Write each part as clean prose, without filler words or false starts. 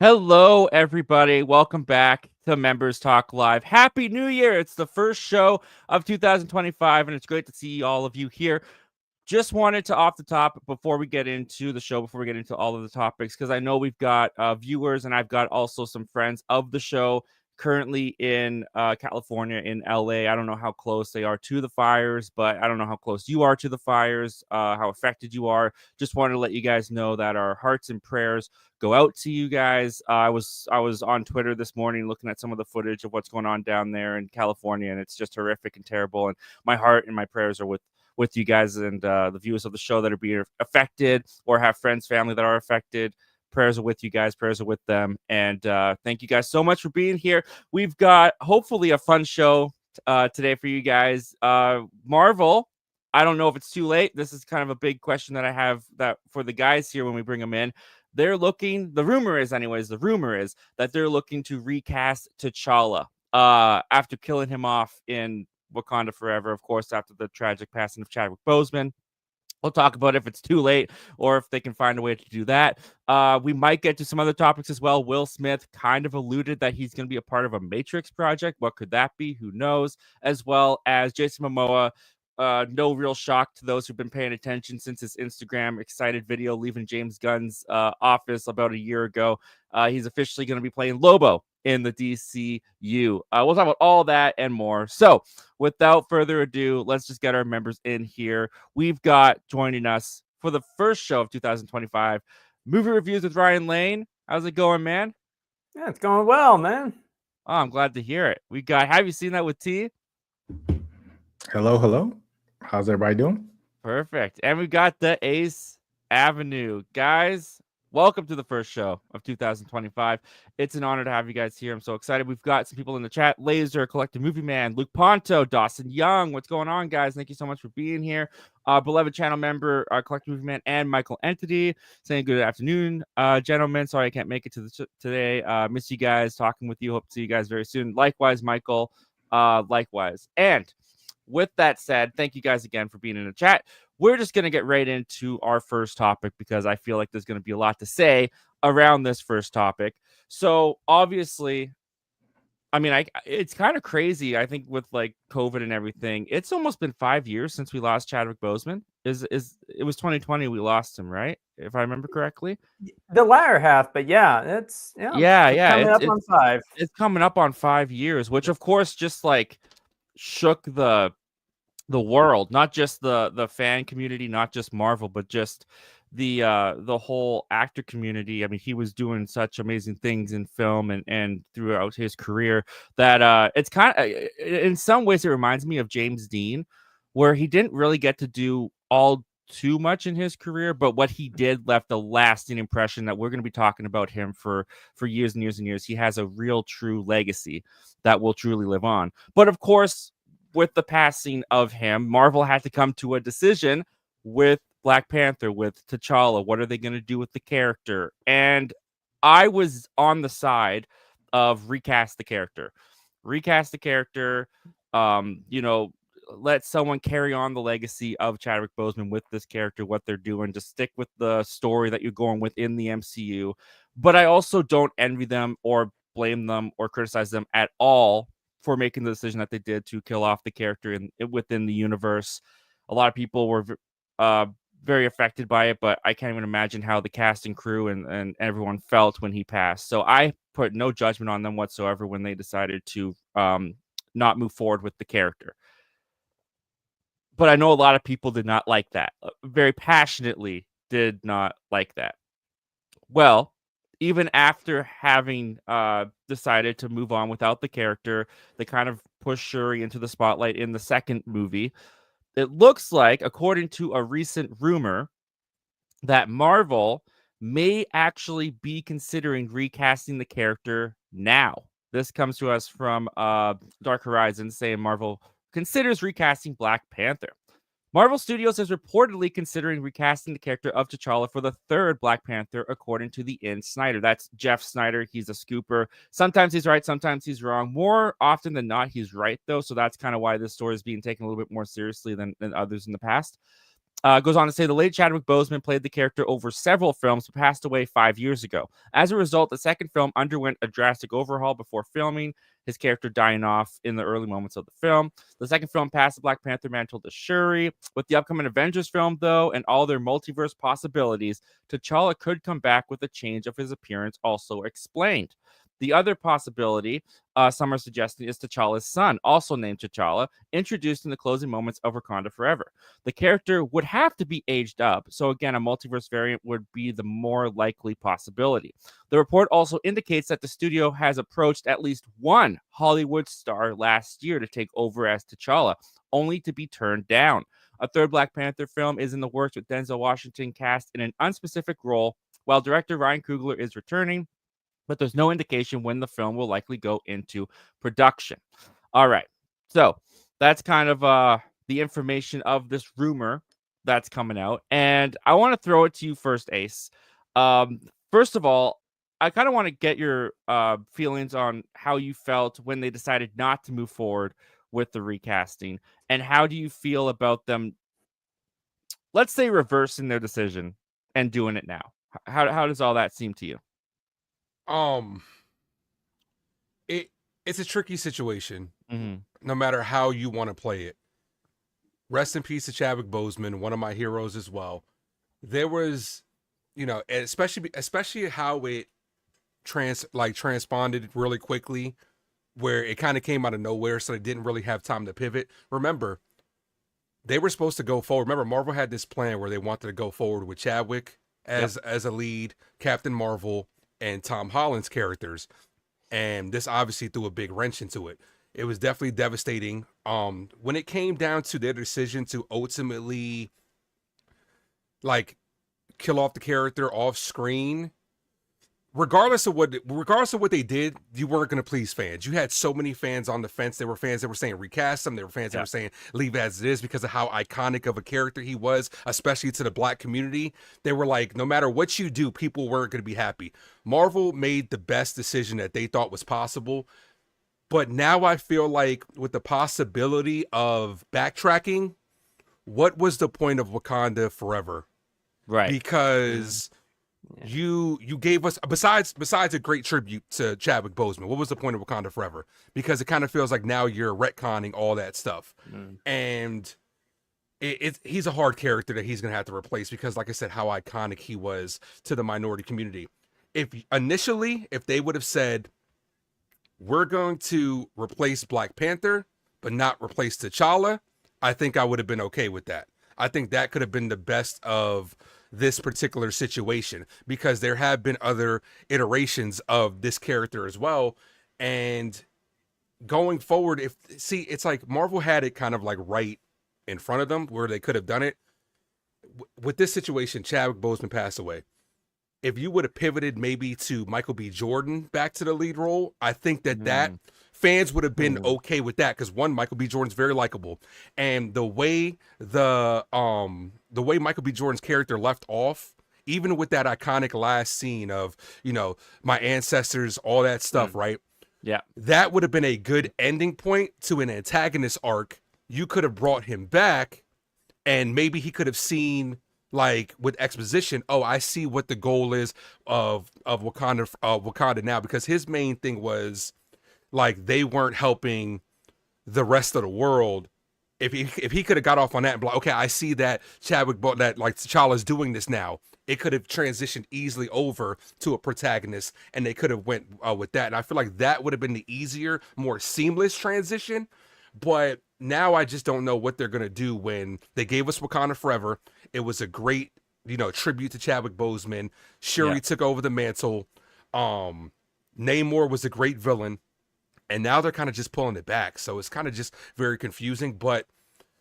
Hello, everybody. Welcome back to Members Talk Live. Happy New Year. It's the first show of 2025, and it's great to see all of you here. Just wanted to, off the top, before we get into the show, before we get into all of the topics, because I know we've got viewers and I've got also some friends of the show currently in California, in LA. I don't know how close they are to the fires, but I don't know how close you are to the fires, how affected you are. Just wanted to let you guys know that our hearts and prayers go out to you guys. I was on Twitter this morning looking at some of the footage of what's going on down there in California, and it's just horrific and terrible. And my heart and my prayers are with you guys and the viewers of the show that are being affected or have friends, family that are affected. Prayers are with you guys. Prayers are with them. And thank you guys so much for being here. We've got hopefully a fun show today for you guys. Marvel, I don't know if it's too late. This is kind of a big question that I have that for the guys here when we bring them in. They're looking, the rumor is that they're looking to recast T'Challa after killing him off in Wakanda Forever, of course, after the tragic passing of Chadwick Boseman. We'll talk about if it's too late or if they can find a way to do that. We might get to some other topics as well. Will Smith kind of alluded that he's going to be a part of a Matrix project. What could that be? Who knows? As well as Jason Momoa. No real shock to those who've been paying attention since his Instagram excited video leaving James Gunn's office about a year ago. He's officially going to be playing Lobo in the DCU. We'll talk about all that and more. So without further ado, let's just get our members in here. We've got joining us for the first show of 2025, Movie Reviews with Ryan Lane. How's it going, man? Yeah, it's going well, man. Oh, I'm glad to hear it. We got, have you seen that with T? Hello. How's everybody doing? Perfect. And we've got the Ace Avenue. Guys, welcome to the first show of 2025. It's an honor to have you guys here. I'm so excited. We've got some people in the chat. Laser, Collective Movie Man, Luke Ponto, Dawson Young. What's going on, guys? Thank you so much for being here. Beloved channel member, Collective Movie Man, and Michael Entity saying good afternoon, gentlemen. Sorry I can't make it to today. Miss you guys. Talking with you. Hope to see you guys very soon. Likewise, Michael. Likewise. And with that said, thank you guys again for being in the chat. We're just going to get right into our first topic because I feel like there's going to be a lot to say around this first topic. So obviously, I mean, it's kind of crazy. I think with like COVID and everything, it's almost been 5 years since we lost Chadwick Boseman. It was 2020 we lost him, right? If I remember correctly. The latter half, but yeah, it's coming up on 5. It's coming up on 5 years, which of course just like shook the world, not just the fan community, not just Marvel, but just the whole actor community. I mean, he was doing such amazing things in film and throughout his career that it's kind of, in some ways it reminds me of James Dean, where he didn't really get to do all too much in his career, but what he did left a lasting impression that we're going to be talking about him for years and years and years. He has a real true legacy that will truly live on. But of course, with the passing of him, Marvel had to come to a decision with Black Panther, with T'Challa. What are they going to do with the character? And I was on the side of recast the character. Let someone carry on the legacy of Chadwick Boseman with this character, what they're doing. Just stick with the story that you're going with in the MCU. But I also don't envy them or blame them or criticize them at all for making the decision that they did to kill off the character within the universe. A lot of people were very affected by it, but I can't even imagine how the cast and crew and everyone felt when he passed. So I put no judgment on them whatsoever when they decided to not move forward with the character. But I know a lot of people did not like that. Very passionately did not like that. Well, even after having decided to move on without the character, they kind of pushed Shuri into the spotlight in the second movie. It looks like, according to a recent rumor, that Marvel may actually be considering recasting the character now. This comes to us from Dark Horizons saying Marvel considers recasting Black Panther. Marvel Studios is reportedly considering recasting the character of T'Challa for the third Black Panther, according to the Snyder. That's Jeff Snyder. He's a scooper. Sometimes he's right, sometimes he's wrong. More often than not, he's right, though. So that's kind of why this story is being taken a little bit more seriously than others in the past. Goes on to say the late Chadwick Boseman played the character over several films, but passed away 5 years ago. As a result, the second film underwent a drastic overhaul before filming, his character dying off in the early moments of the film. The second film passed the Black Panther mantle to Shuri. With the upcoming Avengers film, though, and all their multiverse possibilities, T'Challa could come back with a change of his appearance also explained. The other possibility some are suggesting is T'Challa's son, also named T'Challa, introduced in the closing moments of Wakanda Forever. The character would have to be aged up, so again, a multiverse variant would be the more likely possibility. The report also indicates that the studio has approached at least one Hollywood star last year to take over as T'Challa, only to be turned down. A third Black Panther film is in the works with Denzel Washington cast in an unspecific role, while director Ryan Coogler is returning, but there's no indication when the film will likely go into production. All right. So that's kind of the information of this rumor that's coming out. And I want to throw it to you first, Ace. First of all, I kind of want to get your feelings on how you felt when they decided not to move forward with the recasting. And how do you feel about them, let's say, reversing their decision and doing it now? How does all that seem to you? It's a tricky situation, Mm-hmm. no matter how you want to play it. Rest in peace to Chadwick Boseman, one of my heroes as well. There was, especially how it transponded really quickly, where it kind of came out of nowhere, so they didn't really have time to pivot. Remember, they were supposed to go forward. Remember, Marvel had this plan where they wanted to go forward with Chadwick as a lead, Captain Marvel, and Tom Holland's characters, and this obviously threw a big wrench into it. It was definitely devastating. When it came down to their decision to ultimately kill off the character off screen, regardless of what they did, you weren't going to please fans. You had so many fans on the fence. There were fans that were saying recast him. There were fans that were saying leave it as it is because of how iconic of a character he was, especially to the Black community. They were like, no matter what you do, people weren't going to be happy. Marvel made the best decision that they thought was possible. But now I feel like with the possibility of backtracking, what was the point of Wakanda Forever? Right. Because you gave us, besides a great tribute to Chadwick Boseman, what was the point of Wakanda Forever? Because it kind of feels like now you're retconning all that stuff. And he's a hard character that he's going to have to replace because, like I said, how iconic he was to the minority community. If they would have said, we're going to replace Black Panther, but not replace T'Challa, I think I would have been okay with that. I think that could have been the best of this particular situation because there have been other iterations of this character as well. And going forward, it's like Marvel had it kind of like right in front of them where they could have done it. With this situation, Chadwick Boseman passed away. If you would have pivoted maybe to Michael B. Jordan back to the lead role, I think that fans would have been okay with that because one, Michael B. Jordan's very likable, and the way Michael B. Jordan's character left off, even with that iconic last scene of my ancestors, all that stuff, right? Yeah, that would have been a good ending point to an antagonist arc. You could have brought him back, and maybe he could have seen, like with exposition, I see what the goal is of Wakanda now, because his main thing was like they weren't helping the rest of the world. If he could have got off on that and be like, okay, I see that T'Challa's doing this now, it could have transitioned easily over to a protagonist, and they could have went with that. And I feel like that would have been the easier, more seamless transition. But now I just don't know what they're gonna do when they gave us Wakanda Forever. It was a great, tribute to Chadwick Boseman. Shuri took over the mantle. Namor was a great villain. And now they're kind of just pulling it back. So it's kind of just very confusing. But,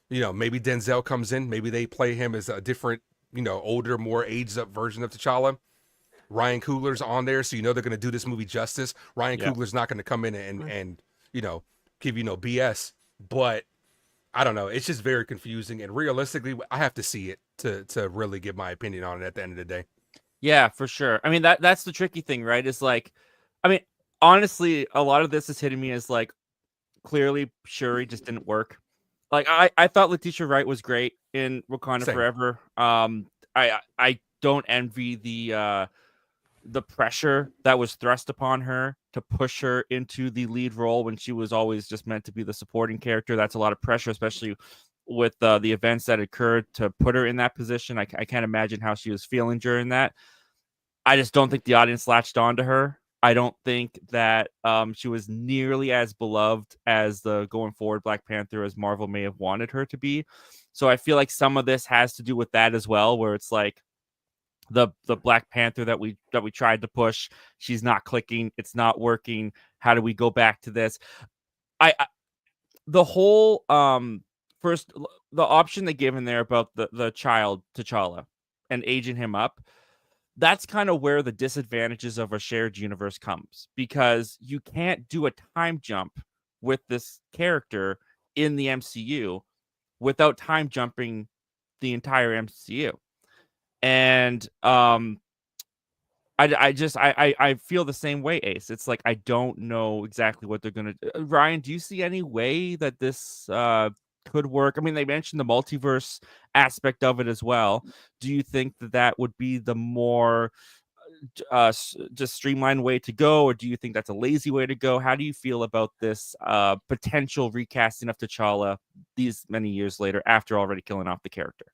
maybe Denzel comes in. Maybe they play him as a different, older, more aged up version of T'Challa. Ryan Coogler's on there. So they're going to do this movie justice. Ryan Coogler's not going to come in and give you no BS. But I don't know. It's just very confusing. And realistically, I have to see it to really give my opinion on it at the end of the day. Yeah, for sure. I mean, that's the tricky thing, right? Is like, I mean, honestly, a lot of this is hitting me as like, clearly Shuri just didn't work. Like I thought Letitia Wright was great in Wakanda Same. Forever. I don't envy the pressure that was thrust upon her to push her into the lead role when she was always just meant to be the supporting character. That's a lot of pressure, especially with the events that occurred, to put her in that position. I can't imagine how she was feeling during that. I just don't think the audience latched onto her. I don't think that she was nearly as beloved as the going forward Black Panther as Marvel may have wanted her to be. So I feel like some of this has to do with that as well, where it's like the Black Panther that we tried to push, she's not clicking, it's not working. How do we go back to this? I the whole first, the option they gave in there about the child T'Challa and aging him up, that's kind of where the disadvantages of a shared universe comes, because you can't do a time jump with this character in the MCU without time jumping the entire MCU. And I feel the same way, Ace. It's like I don't know exactly what they're gonna do. Ryan, do you see any way that this could work? I mean, they mentioned the multiverse aspect of it as well. Do you think that would be the more just streamlined way to go, or do you think that's a lazy way to go? How do you feel about this potential recasting of T'Challa these many years later after already killing off the character?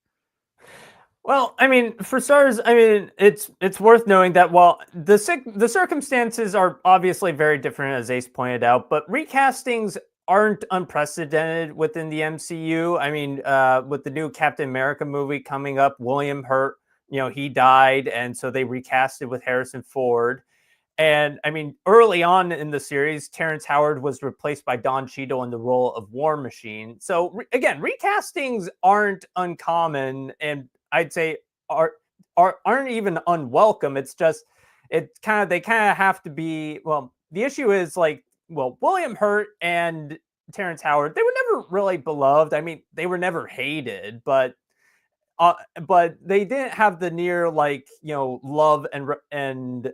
Well, I mean, for starters, I mean, it's worth knowing that while the circumstances are obviously very different, as Ace pointed out, but recastings aren't unprecedented within the MCU. I mean, with the new Captain America movie coming up, William Hurt, he died, and so they recasted with Harrison Ford. And I mean, early on in the series, Terrence Howard was replaced by Don Cheadle in the role of War Machine. So again, recastings aren't uncommon, and I'd say aren't even unwelcome. It's just they kind of have to be. Well, the issue is like, well, William Hurt and Terrence Howard, they were never really beloved. I mean, they were never hated, but they didn't have the near love and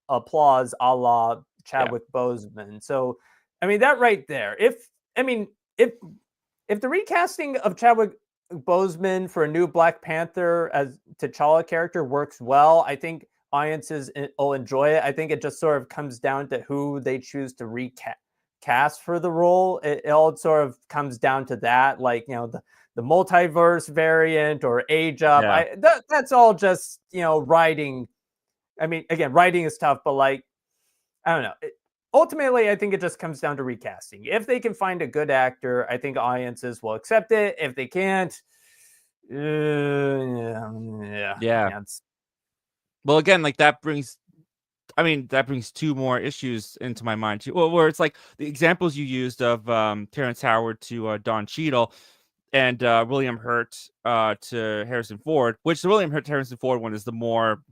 applause a la Chadwick Boseman. So I mean, that right there. If the recasting of Chadwick Boseman for a new Black Panther as T'Challa character works well, I think audiences will enjoy it. I think it just sort of comes down to who they choose to recast for the role. It all sort of comes down to that, like, the multiverse variant or age up. Yeah. That's all just, writing. I mean, again, writing is tough, but like, I don't know. Ultimately, I think it just comes down to recasting. If they can find a good actor, I think audiences will accept it. If they can't, yeah. Well, again, like that brings two more issues into my mind too. Well, where it's like the examples you used of Terrence Howard to Don Cheadle and William Hurt to Harrison Ford, which the William Hurt Harrison Ford one is the more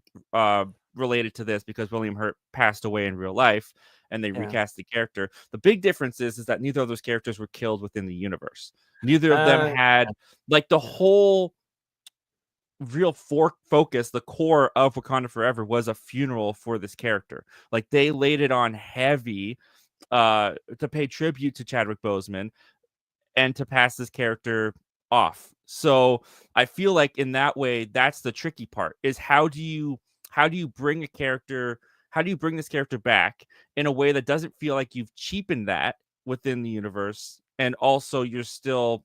related to this because William Hurt passed away in real life and they recast the character. The big difference is that neither of those characters were killed within the universe. Neither of them had like the whole real focus, the core of Wakanda Forever was a funeral for this character. Like they laid it on heavy to pay tribute to Chadwick Boseman and to pass this character off. So I feel like in that way, that's the tricky part, is how do you bring this character back in a way that doesn't feel like you've cheapened that within the universe, and also you're still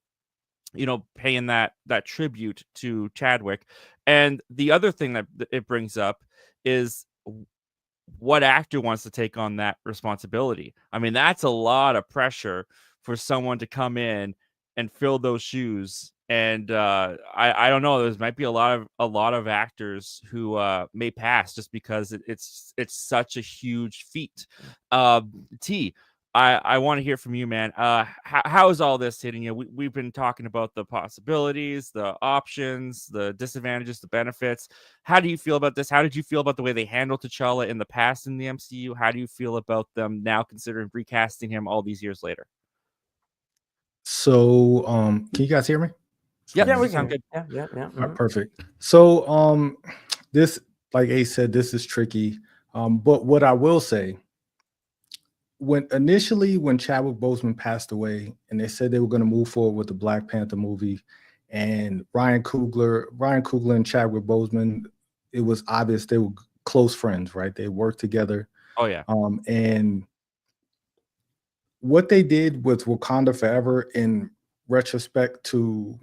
paying that tribute to Chadwick. And the other thing that it brings up is what actor wants to take on that responsibility. I mean, that's a lot of pressure for someone to come in and fill those shoes. And I don't know, there might be a lot of actors who may pass just because it's such a huge feat. T, I want to hear from you, man. How is all this hitting you? We've been talking about the possibilities, the options, the disadvantages, the benefits. How do you feel about this? How did you feel about the way they handled T'Challa in the past in the MCU? How do you feel about them now considering recasting him all these years later? So, can you guys hear me? Yeah, we can. Good. Yeah. Mm-hmm. Right, perfect. So, this, like Ace said, this is tricky. But what I will say, when Chadwick Boseman passed away, and they said they were going to move forward with the Black Panther movie, and Ryan Coogler and Chadwick Boseman, it was obvious they were close friends, right? They worked together. Oh yeah. And what they did with Wakanda Forever in retrospect to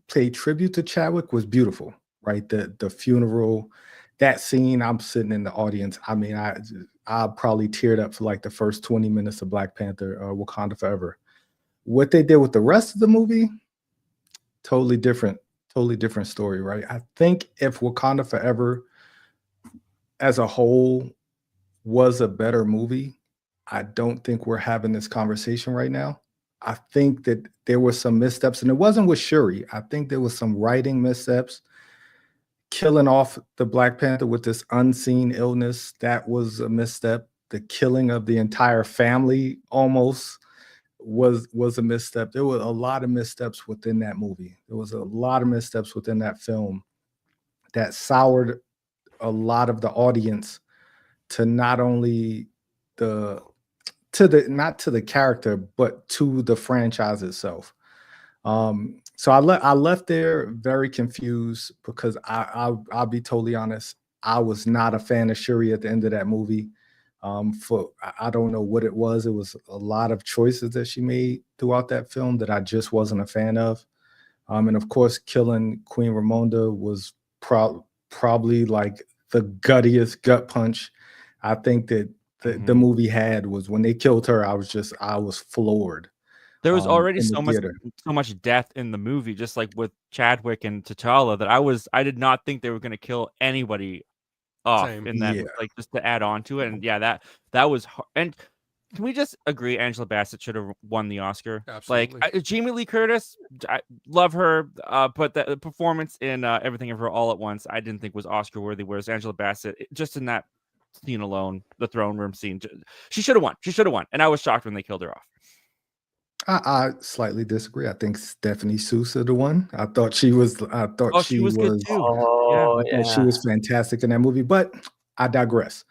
pay tribute to Chadwick was beautiful, right? The funeral, that scene, I'm sitting in the audience. I mean, I probably teared up for like the first 20 minutes of Black Panther or Wakanda Forever. What they did with the rest of the movie, totally different story, right? I think if Wakanda Forever as a whole was a better movie, I don't think we're having this conversation right now. I think that there were some missteps, and it wasn't with Shuri. I think there was some writing missteps. Killing off the Black Panther with this unseen illness, that was a misstep. The killing of the entire family almost was a misstep. There were a lot of missteps within that movie. There was a lot of missteps within that film that soured a lot of the audience to not only not to the character, but to the franchise itself. So I left there very confused because I'll be totally honest. I was not a fan of Shuri at the end of that movie. I don't know what it was. It was a lot of choices that she made throughout that film that I just wasn't a fan of. And of course, killing Queen Ramonda was probably like the guttiest gut punch I think that the movie had. Was when they killed her, I was floored. There was already in the theater. so much death in the movie, just like with Chadwick and T'Challa, that I did not think they were going to kill anybody off in that, like, just to add on to it. And yeah, that was hard. And can we just agree Angela Bassett should have won the Oscar? Absolutely. Like, Jamie Lee Curtis, I love her, but the performance in Everything Everywhere All at Once, I didn't think was Oscar worthy. Whereas Angela Bassett, just in that scene alone, the throne room scene, she should have won. She should have won. And I was shocked when they killed her off. I slightly disagree. I think Stephanie Sousa the one. I thought she was. She was good too. Oh, yeah. She was fantastic in that movie. But I digress.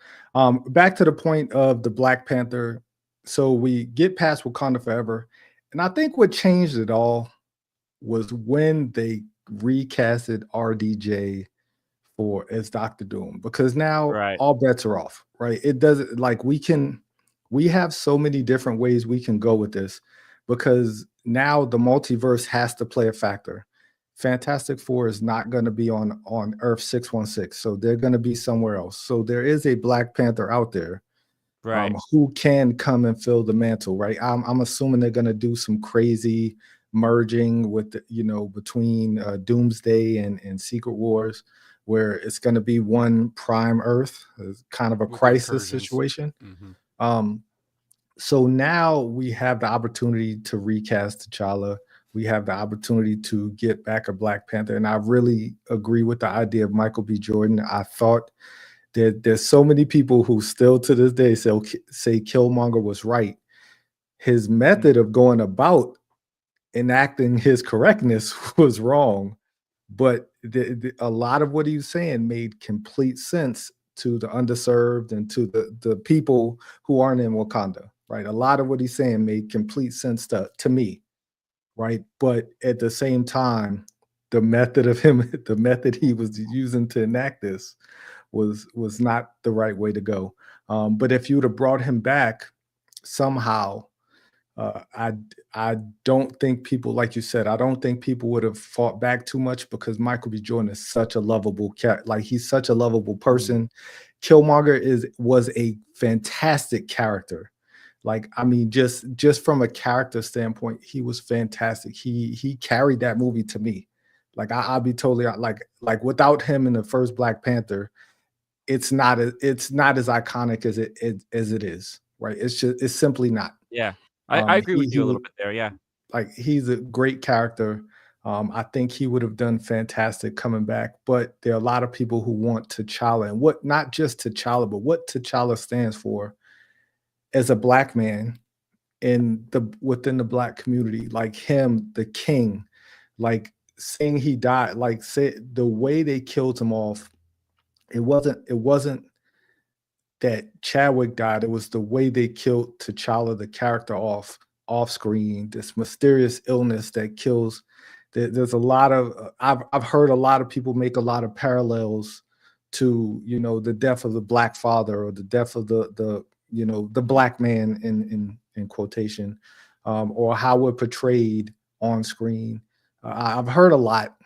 Back to the point of the Black Panther. So we get past Wakanda Forever, and I think what changed it all was when they recasted RDJ as Doctor Doom, because now all bets are off. Right? It doesn't, like, we have so many different ways we can go with this, because now the multiverse has to play a factor. Fantastic Four is not going to be on Earth 616, so they're going to be somewhere else. So there is a Black Panther out there, who can come and fill the mantle, right? I'm assuming they're going to do some crazy merging with between Doomsday and Secret Wars, where it's going to be one prime Earth, kind of a crisis situation. So now we have the opportunity to recast T'Challa. We have the opportunity to get back a Black Panther. And I really agree with the idea of Michael B. Jordan. I thought that there's so many people who still to this day say Killmonger was right. His method of going about enacting his correctness was wrong. But a lot of what he was saying made complete sense to the underserved and to the people who aren't in Wakanda. Right, a lot of what he's saying made complete sense to me, right? But at the same time, the method he was using to enact this was not the right way to go. But if you would have brought him back somehow, I don't think people, like you said, I don't think people would have fought back too much, because Michael B. Jordan is such a lovable cat. Like, he's such a lovable person. Killmonger was a fantastic character. Like, I mean, just from a character standpoint, he was fantastic. He carried that movie to me. Like, I'll be totally like without him in the first Black Panther, it's not as iconic as it is. Right? It's simply not. Yeah, I agree with you a little bit there. Yeah, like, he's a great character. I think he would have done fantastic coming back. But there are a lot of people who want T'Challa, and not just T'Challa, but what T'Challa stands for as a Black man within the Black community, like him, the king, like saying he died, like the way they killed him off, it wasn't that Chadwick died, it was the way they killed T'Challa, the character, off screen. This mysterious illness that kills. There's a lot of I've heard a lot of people make a lot of parallels to the death of the Black father, or the death of the the Black man in quotation, or how we're portrayed on screen. I've heard a lot.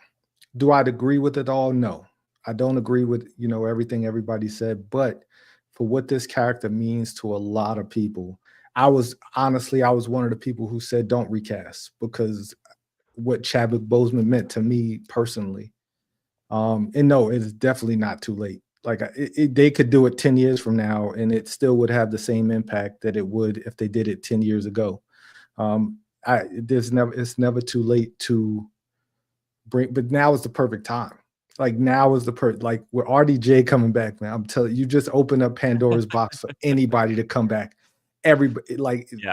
Do I agree with it all? No, I don't agree with everything everybody said, but for what this character means to a lot of people, I was one of the people who said don't recast, because what Chadwick Boseman meant to me personally. And no, it's definitely not too late. Like they could do it 10 years from now, and it still would have the same impact that it would if they did it 10 years ago. It's never too late to bring, but now is the perfect time. Like now is like with RDJ coming back, man. I'm telling you, just open up Pandora's box for anybody to come back. Everybody,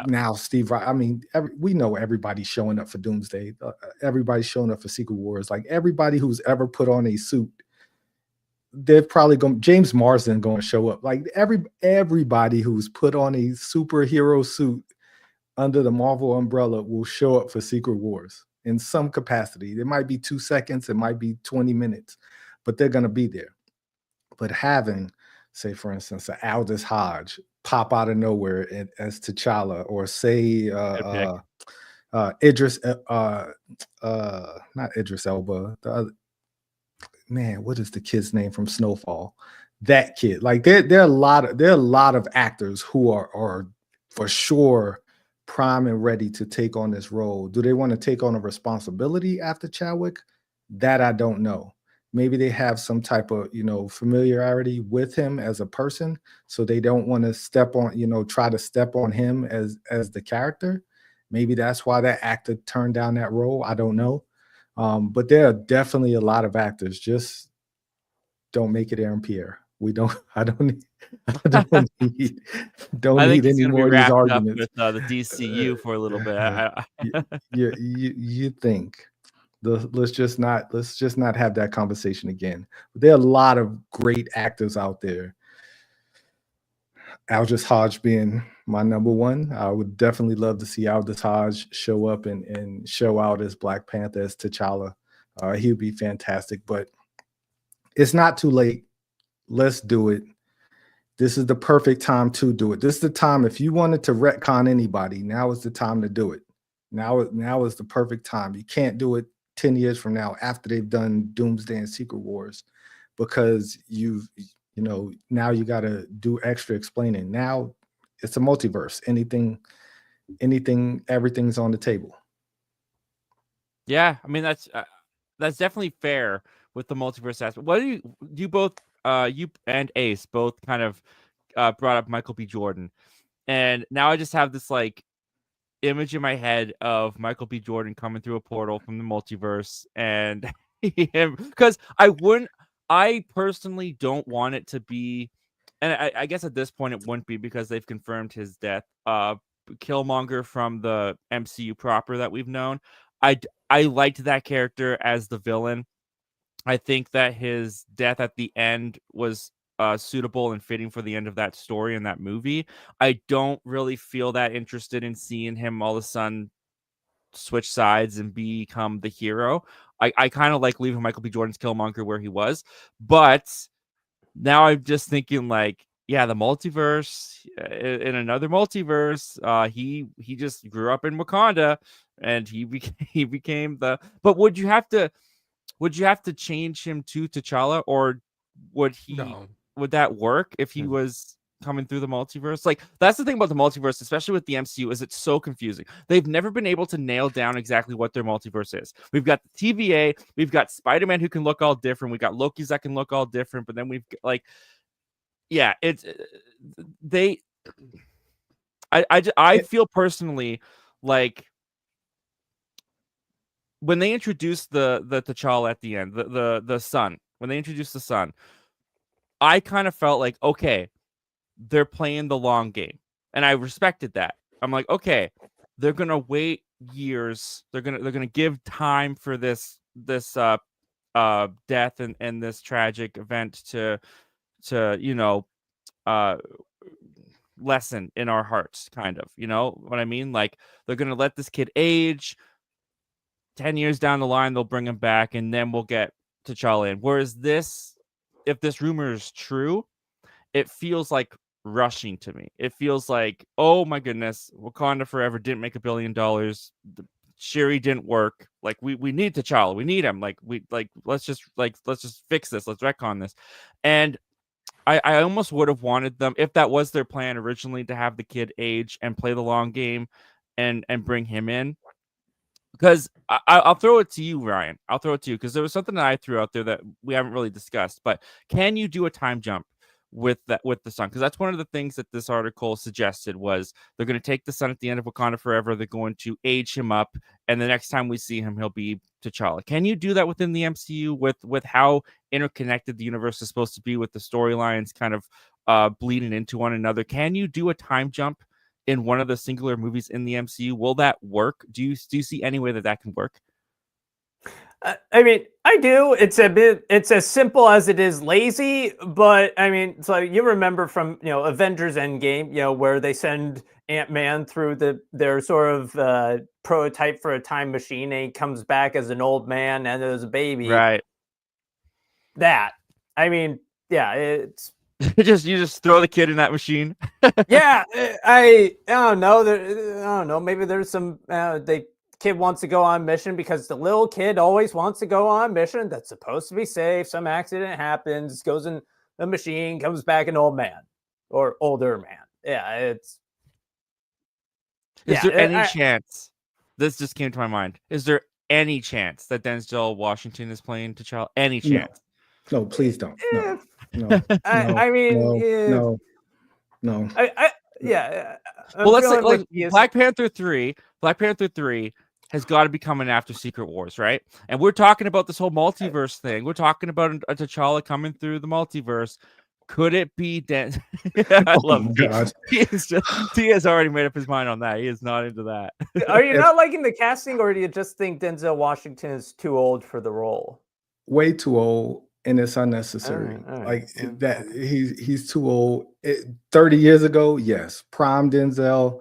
now Steve, I mean, we know everybody's showing up for Doomsday. Everybody's showing up for Secret Wars. Like everybody who's ever put on a suit, they're probably going. James Marsden going to show up. Like everybody who's put on a superhero suit under the Marvel umbrella will show up for Secret Wars in some capacity. It might be 2 seconds, it might be 20 minutes, but they're going to be there. But having, say, for instance, an Aldous Hodge pop out of nowhere as T'Challa, or say Idris, not Idris Elba, the other, man, what is the kid's name from Snowfall? That kid. Like there are a lot of actors who are for sure prime and ready to take on this role. Do they want to take on a responsibility after Chadwick? That I don't know. Maybe they have some type of, familiarity with him as a person, so they don't want to try to step on him as the character. Maybe that's why that actor turned down that role. I don't know. But there are definitely a lot of actors. Just don't make it Aaron Pierre. I don't need any more of these arguments. With the DCU for a little bit. You think. Let's just not have that conversation again. But there are a lot of great actors out there. Aldous Hodge being my number one. I would definitely love to see Aldous Hodge show up and show out as Black Panther, as T'Challa. He would be fantastic. But it's not too late. Let's do it. This is the perfect time to do it. This is the time, if you wanted to retcon anybody, now is the time to do it. Now is the perfect time. You can't do it 10 years from now after they've done Doomsday and Secret Wars, because now you got to do extra explaining. Now it's a multiverse. Everything's on the table. Yeah, I mean that's definitely fair with the multiverse aspect. What do you both you and Ace both kind of brought up Michael B. Jordan, and now I just have this like image in my head of Michael B. Jordan coming through a portal from the multiverse, and him, because I personally don't want it to be, and I guess at this point it wouldn't be, because they've confirmed his death. Killmonger from the MCU proper that we've known. I liked that character as the villain. I think that his death at the end was suitable and fitting for the end of that story in that movie. I don't really feel that interested in seeing him all of a sudden switch sides and become the hero. I kind of like leaving Michael B. Jordan's Killmonger where he was, but now I'm just thinking like, yeah, the multiverse, in another multiverse, he just grew up in Wakanda, and he became the. But would you have to change him to T'Challa, or would that work if he was coming through the multiverse? Like, that's the thing about the multiverse, especially with the MCU, is it's so confusing. They've never been able to nail down exactly what their multiverse is. We've got the TVA, we've got Spider-Man who can look all different, we got Loki's that can look all different, but then we've like, yeah, it's I feel personally like when they introduced the T'Challa at the end, the son, when they introduced the son, I kind of felt like, okay, they're playing the long game, and I respected that. I'm like, okay, they're gonna wait years. They're gonna give time for this death and this tragic event to lesson in our hearts, kind of, you know what I mean? Like, they're gonna let this kid age. 10 years down the line, they'll bring him back, and then we'll get T'Challa in. Whereas this, if this rumor is true, it feels like rushing to me. It feels like, oh my goodness, Wakanda Forever didn't make $1 billion. Shuri didn't work. Like, we need T'Challa. We need him. Like, let's just fix this. Let's retcon this. And I almost would have wanted them, if that was their plan originally, to have the kid age and play the long game and bring him in. Because I'll throw it to you, Ryan. I'll throw it to you because there was something that I threw out there that we haven't really discussed. But can you do a time jump with the son? Because that's one of the things that this article suggested was they're going to take the son at the end of Wakanda Forever. They're going to age him up, and the next time we see him, he'll be T'Challa. Can you do that within the MCU with how interconnected the universe is supposed to be, with the storylines kind of bleeding into one another? Can you do a time jump in one of the singular movies in the MCU? Will that work? Do you see any way that can work? I mean, I do. It's as simple as it is lazy, but I mean, so you remember from, Avengers Endgame, where they send Ant-Man through their sort of prototype for a time machine, and he comes back as an old man and as a baby. Right. That. I mean, yeah, it's you just throw the kid in that machine. Yeah, I don't know. I don't know. Maybe there's some kid wants to go on mission because the little kid always wants to go on mission that's supposed to be safe. Some accident happens, goes in the machine, comes back an old man or older man. Yeah, it's. Is there any chance? This just came to my mind. Is there any chance that Denzel Washington is playing T'Challa? Any chance? No, please don't. No. No. Yeah. Well, let's say like Black Panther 3. Black Panther 3 has got to be coming after Secret Wars, right? And we're talking about this whole multiverse thing. We're talking about a T'Challa coming through the multiverse. Could it be I love God. He has already made up his mind on that. He is not into that. Are you not liking the casting, or do you just think Denzel Washington is too old for the role? Way too old, and it's unnecessary. All right. That he's too old. 30 years ago, yes, prime Denzel.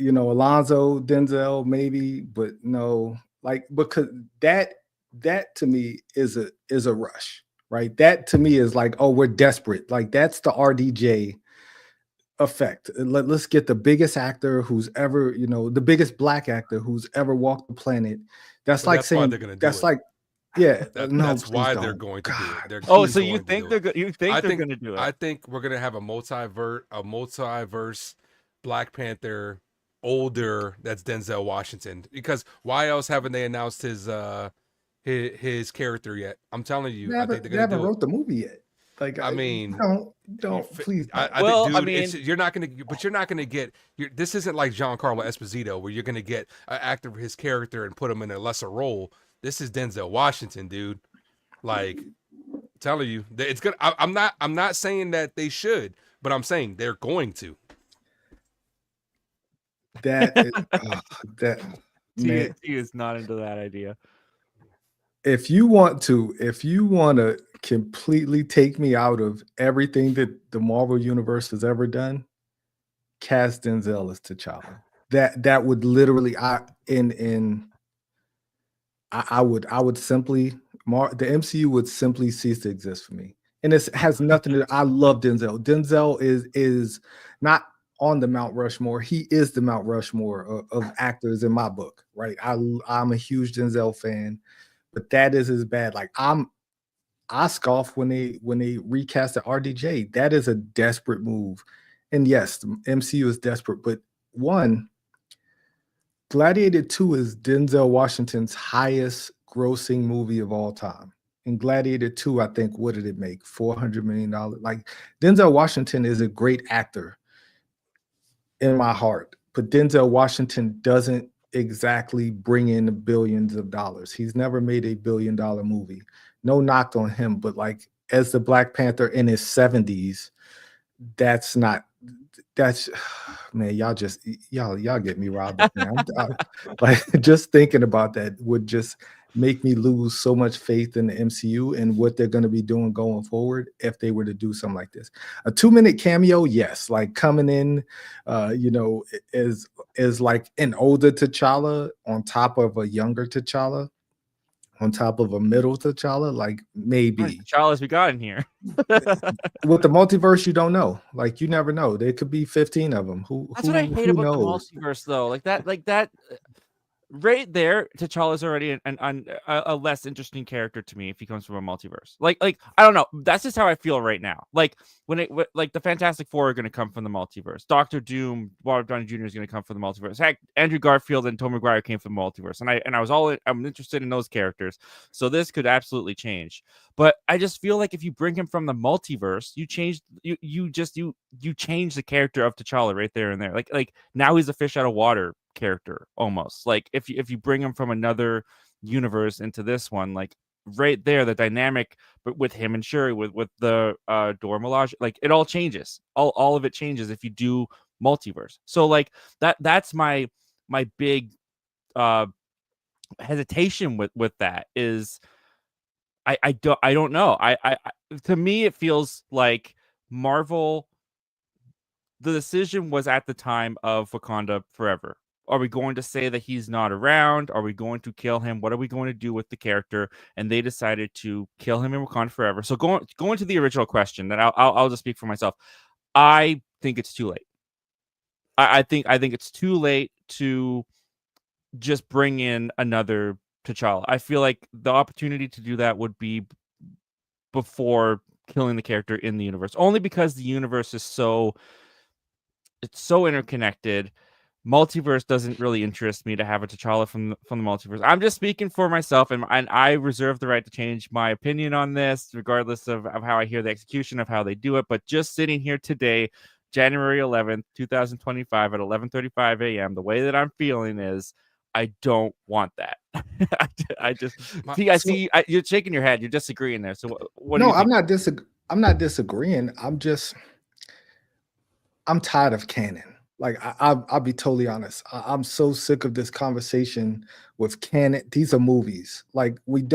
Alonzo Denzel maybe, but no, because that to me is a rush. Right, that to me is like, oh, we're desperate. Like, that's the RDJ effect. Let's get the biggest actor who's ever, the biggest black actor who's ever walked the planet. That's like saying that's like, yeah, that's why they're going to do it. So you think they're going to do it? I think we're going to have a multiverse Black Panther older. That's Denzel Washington. Because why else haven't they announced his character yet? I'm telling you, I think they're gonna wrote the movie yet. Like, I mean, don't please. You're not gonna get. This isn't like Giancarlo Esposito, where you're gonna get an actor for his character and put him in a lesser role. This is Denzel Washington, dude. Like, I'm telling you, it's gonna. I'm not saying that they should, but I'm saying they're going to. He is not into that idea. If you want to completely take me out of everything that the Marvel Universe has ever done, cast Denzel as T'Challa. That would literally, I would simply, the MCU would simply cease to exist for me. And it has nothing to. I love Denzel. Denzel is not on the Mount Rushmore. He is the Mount Rushmore of actors in my book. Right. I'm a huge Denzel fan. But that is as bad. Like, I scoff when they recast the RDJ. That is a desperate move. And yes, the MCU is desperate. But one, Gladiator 2 is Denzel Washington's highest grossing movie of all time. In Gladiator 2, I think, what did it make? $400 million. Like, Denzel Washington is a great actor in my heart. But Denzel Washington doesn't exactly bring in billions of dollars. He's never made $1 billion movie. No knock on him, but like, as the Black Panther in his 70s, that's man, y'all get me robbed up, man. Like, just thinking about that would just make me lose so much faith in the MCU and what they're going to be doing going forward if they were to do something like this. A 2-minute cameo, yes, like coming in, is like an older T'Challa on top of a younger T'Challa, on top of a middle T'Challa, like maybe. T'Challa's we got in here. With the multiverse, you don't know. Like you never know. There could be 15 of them. That's what I hate about knows? the multiverse, though. Like that. Right there, T'Challa's already a less interesting character to me if he comes from a multiverse. Like I don't know. That's just how I feel right now. Like like the Fantastic Four are going to come from the multiverse. Doctor Doom, Robert Downey Jr. is going to come from the multiverse. Heck, Andrew Garfield and Tom Maguire came from the multiverse, and I'm interested in those characters. So this could absolutely change. But I just feel like if you bring him from the multiverse, you change the character of T'Challa right there and there. Like now he's a fish out of water character almost. Like if you bring him from another universe into this one, like right there, the dynamic, but with him and Shuri, with the Dora Milaje, like it all changes. All of it changes if you do multiverse. So like that's my big hesitation with that is I don't know. I to me it feels like Marvel, the decision was at the time of Wakanda Forever. Are we going to say that he's not around? Are we going to kill him? What are we going to do with the character? And they decided to kill him in Wakanda Forever. So going to the original question, that I'll just speak for myself. I think it's too late. I think it's too late to just bring in another T'Challa. I feel like the opportunity to do that would be before killing the character in the universe, only because the universe is so interconnected. Multiverse doesn't really interest me to have a T'Challa from the multiverse. I'm just speaking for myself, and I reserve the right to change my opinion on this, regardless of how I hear the execution of how they do it. But just sitting here today, January 11th, 2025 at 11:35 a.m., the way that I'm feeling is I don't want that. I just see. You're shaking your head. You're disagreeing there. So what do you think? I'm not disagreeing. I'm tired of canon. Like I'll be totally honest. I'm so sick of this conversation with canon. These are movies. Like when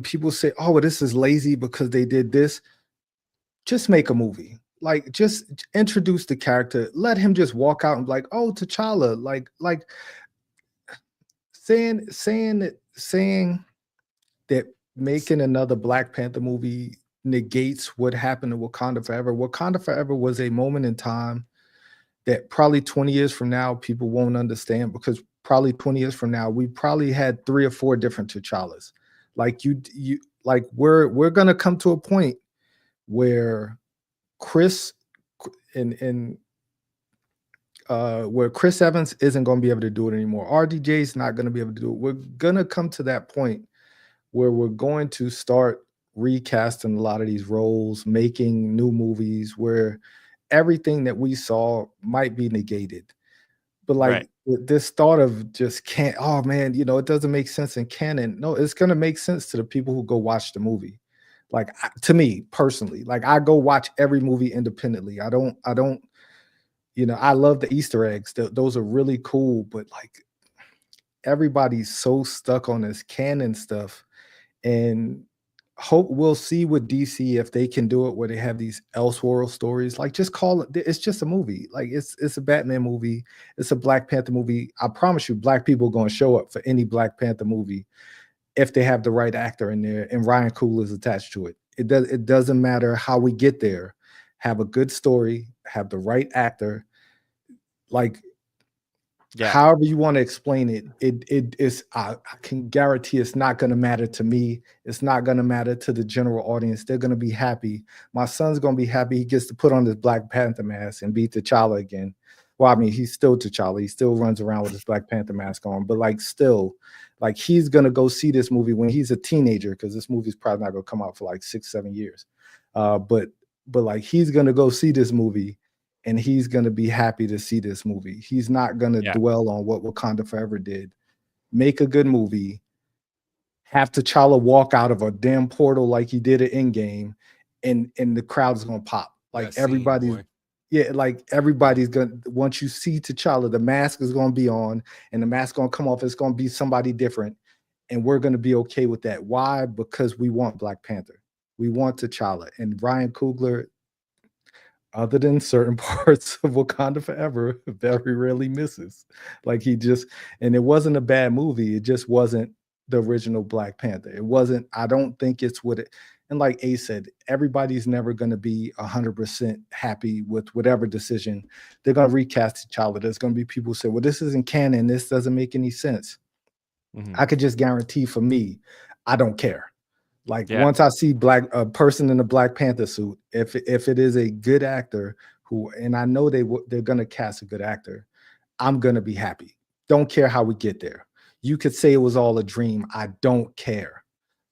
people say, "Oh, well, this is lazy because they did this," just make a movie. Like just introduce the character. Let him just walk out and be like, "Oh, T'Challa." Like saying that making another Black Panther movie negates what happened to Wakanda Forever. Wakanda Forever was a moment in time that probably 20 years from now people won't understand, because probably 20 years from now we probably had 3 or 4 different T'Challas. Like we're gonna come to a point where Chris Evans isn't going to be able to do it anymore. RDJ is not going to be able to do it. We're going to come to that point where we're going to start recasting a lot of these roles, making new movies where everything that we saw might be negated. But like this thought of just can't, oh man, it doesn't make sense in canon. No, it's going to make sense to the people who go watch the movie. Like to me personally, like I go watch every movie independently. I don't, I love the Easter eggs. Those are really cool, but like everybody's so stuck on this canon stuff, and hope we'll see with DC if they can do it where they have these Elseworld stories. Like just call it, it's just a movie. Like it's a Batman movie. It's a Black Panther movie. I promise you, Black people are going to show up for any Black Panther movie if they have the right actor in there and Ryan Coogler is attached to it. It doesn't matter how we get there. Have a good story, have the right actor. Like however you want to explain it, it is. I can guarantee it's not going to matter to me. It's not going to matter to the general audience. They're going to be happy. My son's going to be happy. He gets to put on his Black Panther mask and be T'Challa again. Well, I mean, he's still T'Challa. He still runs around with his Black Panther mask on, but like still, like he's going to go see this movie when he's a teenager, because this movie's probably not going to come out for like 6-7 years. But like he's going to go see this movie and he's going to be happy to see this movie. He's not going to dwell on what Wakanda Forever did. Make a good movie. Have T'Challa walk out of a damn portal like he did at Endgame, and the crowd is going to pop. Like everybody's going to, once you see T'Challa, the mask is going to be on and the mask going to come off. It's going to be somebody different. and we're going to be okay with that. Why? Because we want Black Panther. We want T'Challa. And Ryan Coogler, other than certain parts of Wakanda Forever, very rarely misses. Like and it wasn't a bad movie. It just wasn't the original Black Panther. It wasn't, I don't think it's what it, and like Ace said, everybody's never going to be 100% happy with whatever decision. They're going to recast T'Challa. There's going to be people who say, well, this isn't canon. This doesn't make any sense. I could just guarantee for me, I don't care. Like once I see a person in a Black Panther suit, if it is a good actor and I know they're going to cast a good actor, I'm going to be happy. Don't care how we get there. You could say it was all a dream. I don't care.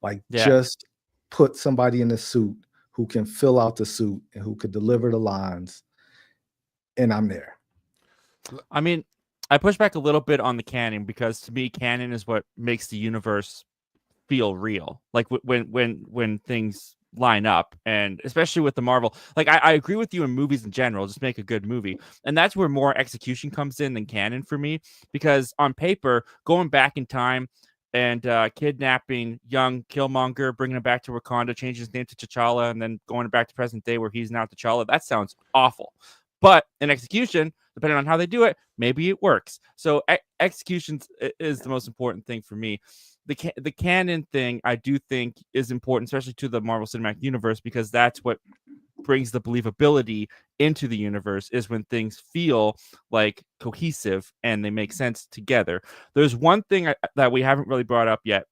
Like just put somebody in a suit who can fill out the suit and who could deliver the lines, and I'm there. I mean, I push back a little bit on the canon because to me, canon is what makes the universe feel real. Like when things line up, and especially with the Marvel, like I agree with you in movies in general, just make a good movie. And that's where more execution comes in than canon for me, because on paper, going back in time and kidnapping young Killmonger, bringing him back to Wakanda, changing his name to T'Challa, and then going back to present day where he's now T'Challa, that sounds awful. But in execution, depending on how they do it, maybe it works. So execution is the most important thing for me. The canon thing, I do think, is important, especially to the Marvel Cinematic Universe, because that's what brings the believability into the universe, is when things feel like cohesive and they make sense together. There's one thing that we haven't really brought up yet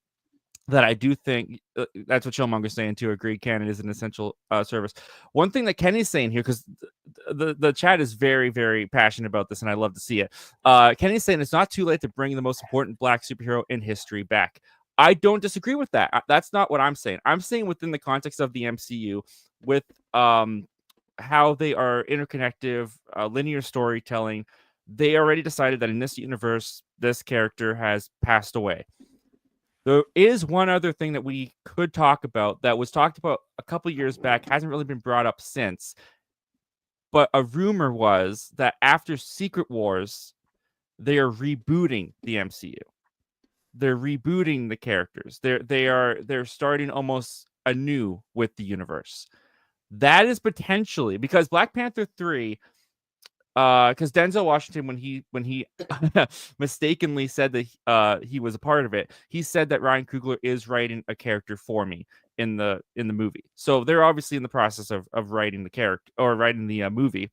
that I do think, that's what Chillmonger's saying too. Agreed, canon is an essential service. One thing that Kenny's saying here, because the chat is very, very passionate about this, and I love to see it. Kenny's saying it's not too late to bring the most important Black superhero in history back. I don't disagree with that. That's not what I'm saying. I'm saying within the context of the MCU, with how they are interconnected, linear storytelling, they already decided that in this universe, this character has passed away. There is one other thing that we could talk about that was talked about a couple years back, hasn't really been brought up since. But a rumor was that after Secret Wars, they are rebooting the MCU. They're rebooting the characters. They're starting almost anew with the universe. That is potentially because Black Panther 3, because Denzel Washington, when he mistakenly said that he was a part of it, he said that Ryan Coogler is writing a character for me in the movie. So they're obviously in the process of writing the character or writing the movie.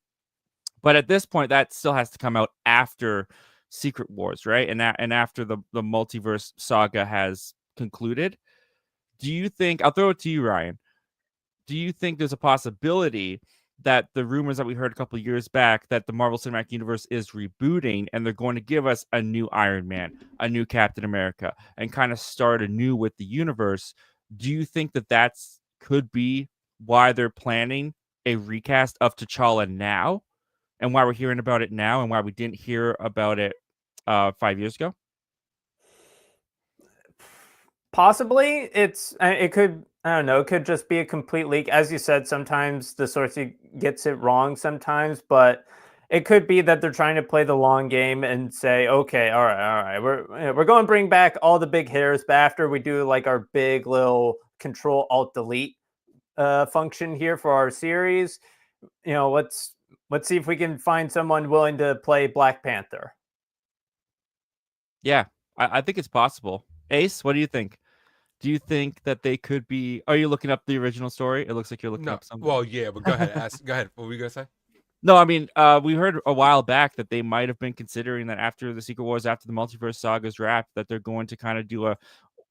But at this point, that still has to come out after Secret Wars, right? And after the multiverse saga has concluded. Do you think, I'll throw it to you, Ryan, do you think there's a possibility that the rumors that we heard a couple of years back that the Marvel Cinematic Universe is rebooting and they're going to give us a new Iron Man, a new Captain America, and kind of start anew with the universe? Do you think that could be why they're planning a recast of T'Challa now, and why we're hearing about it now, and why we didn't hear about it 5 years ago? Possibly. It could, I don't know, it could just be a complete leak. As you said, sometimes the source gets it wrong sometimes, but it could be that they're trying to play the long game and say, okay, all right, we're going to bring back all the big hitters, but after we do like our big little Control Alt Delete function here for our series, let's see if we can find someone willing to play Black Panther. Yeah, I think it's possible. Ace, what do you think? Do you think that they could be? Are you looking up the original story? It looks like you're looking up something. Well, yeah, but go ahead. Go ahead. What were you gonna say? No, I mean, we heard a while back that they might have been considering that after the Secret Wars, after the multiverse saga's wrapped, that they're going to kind of do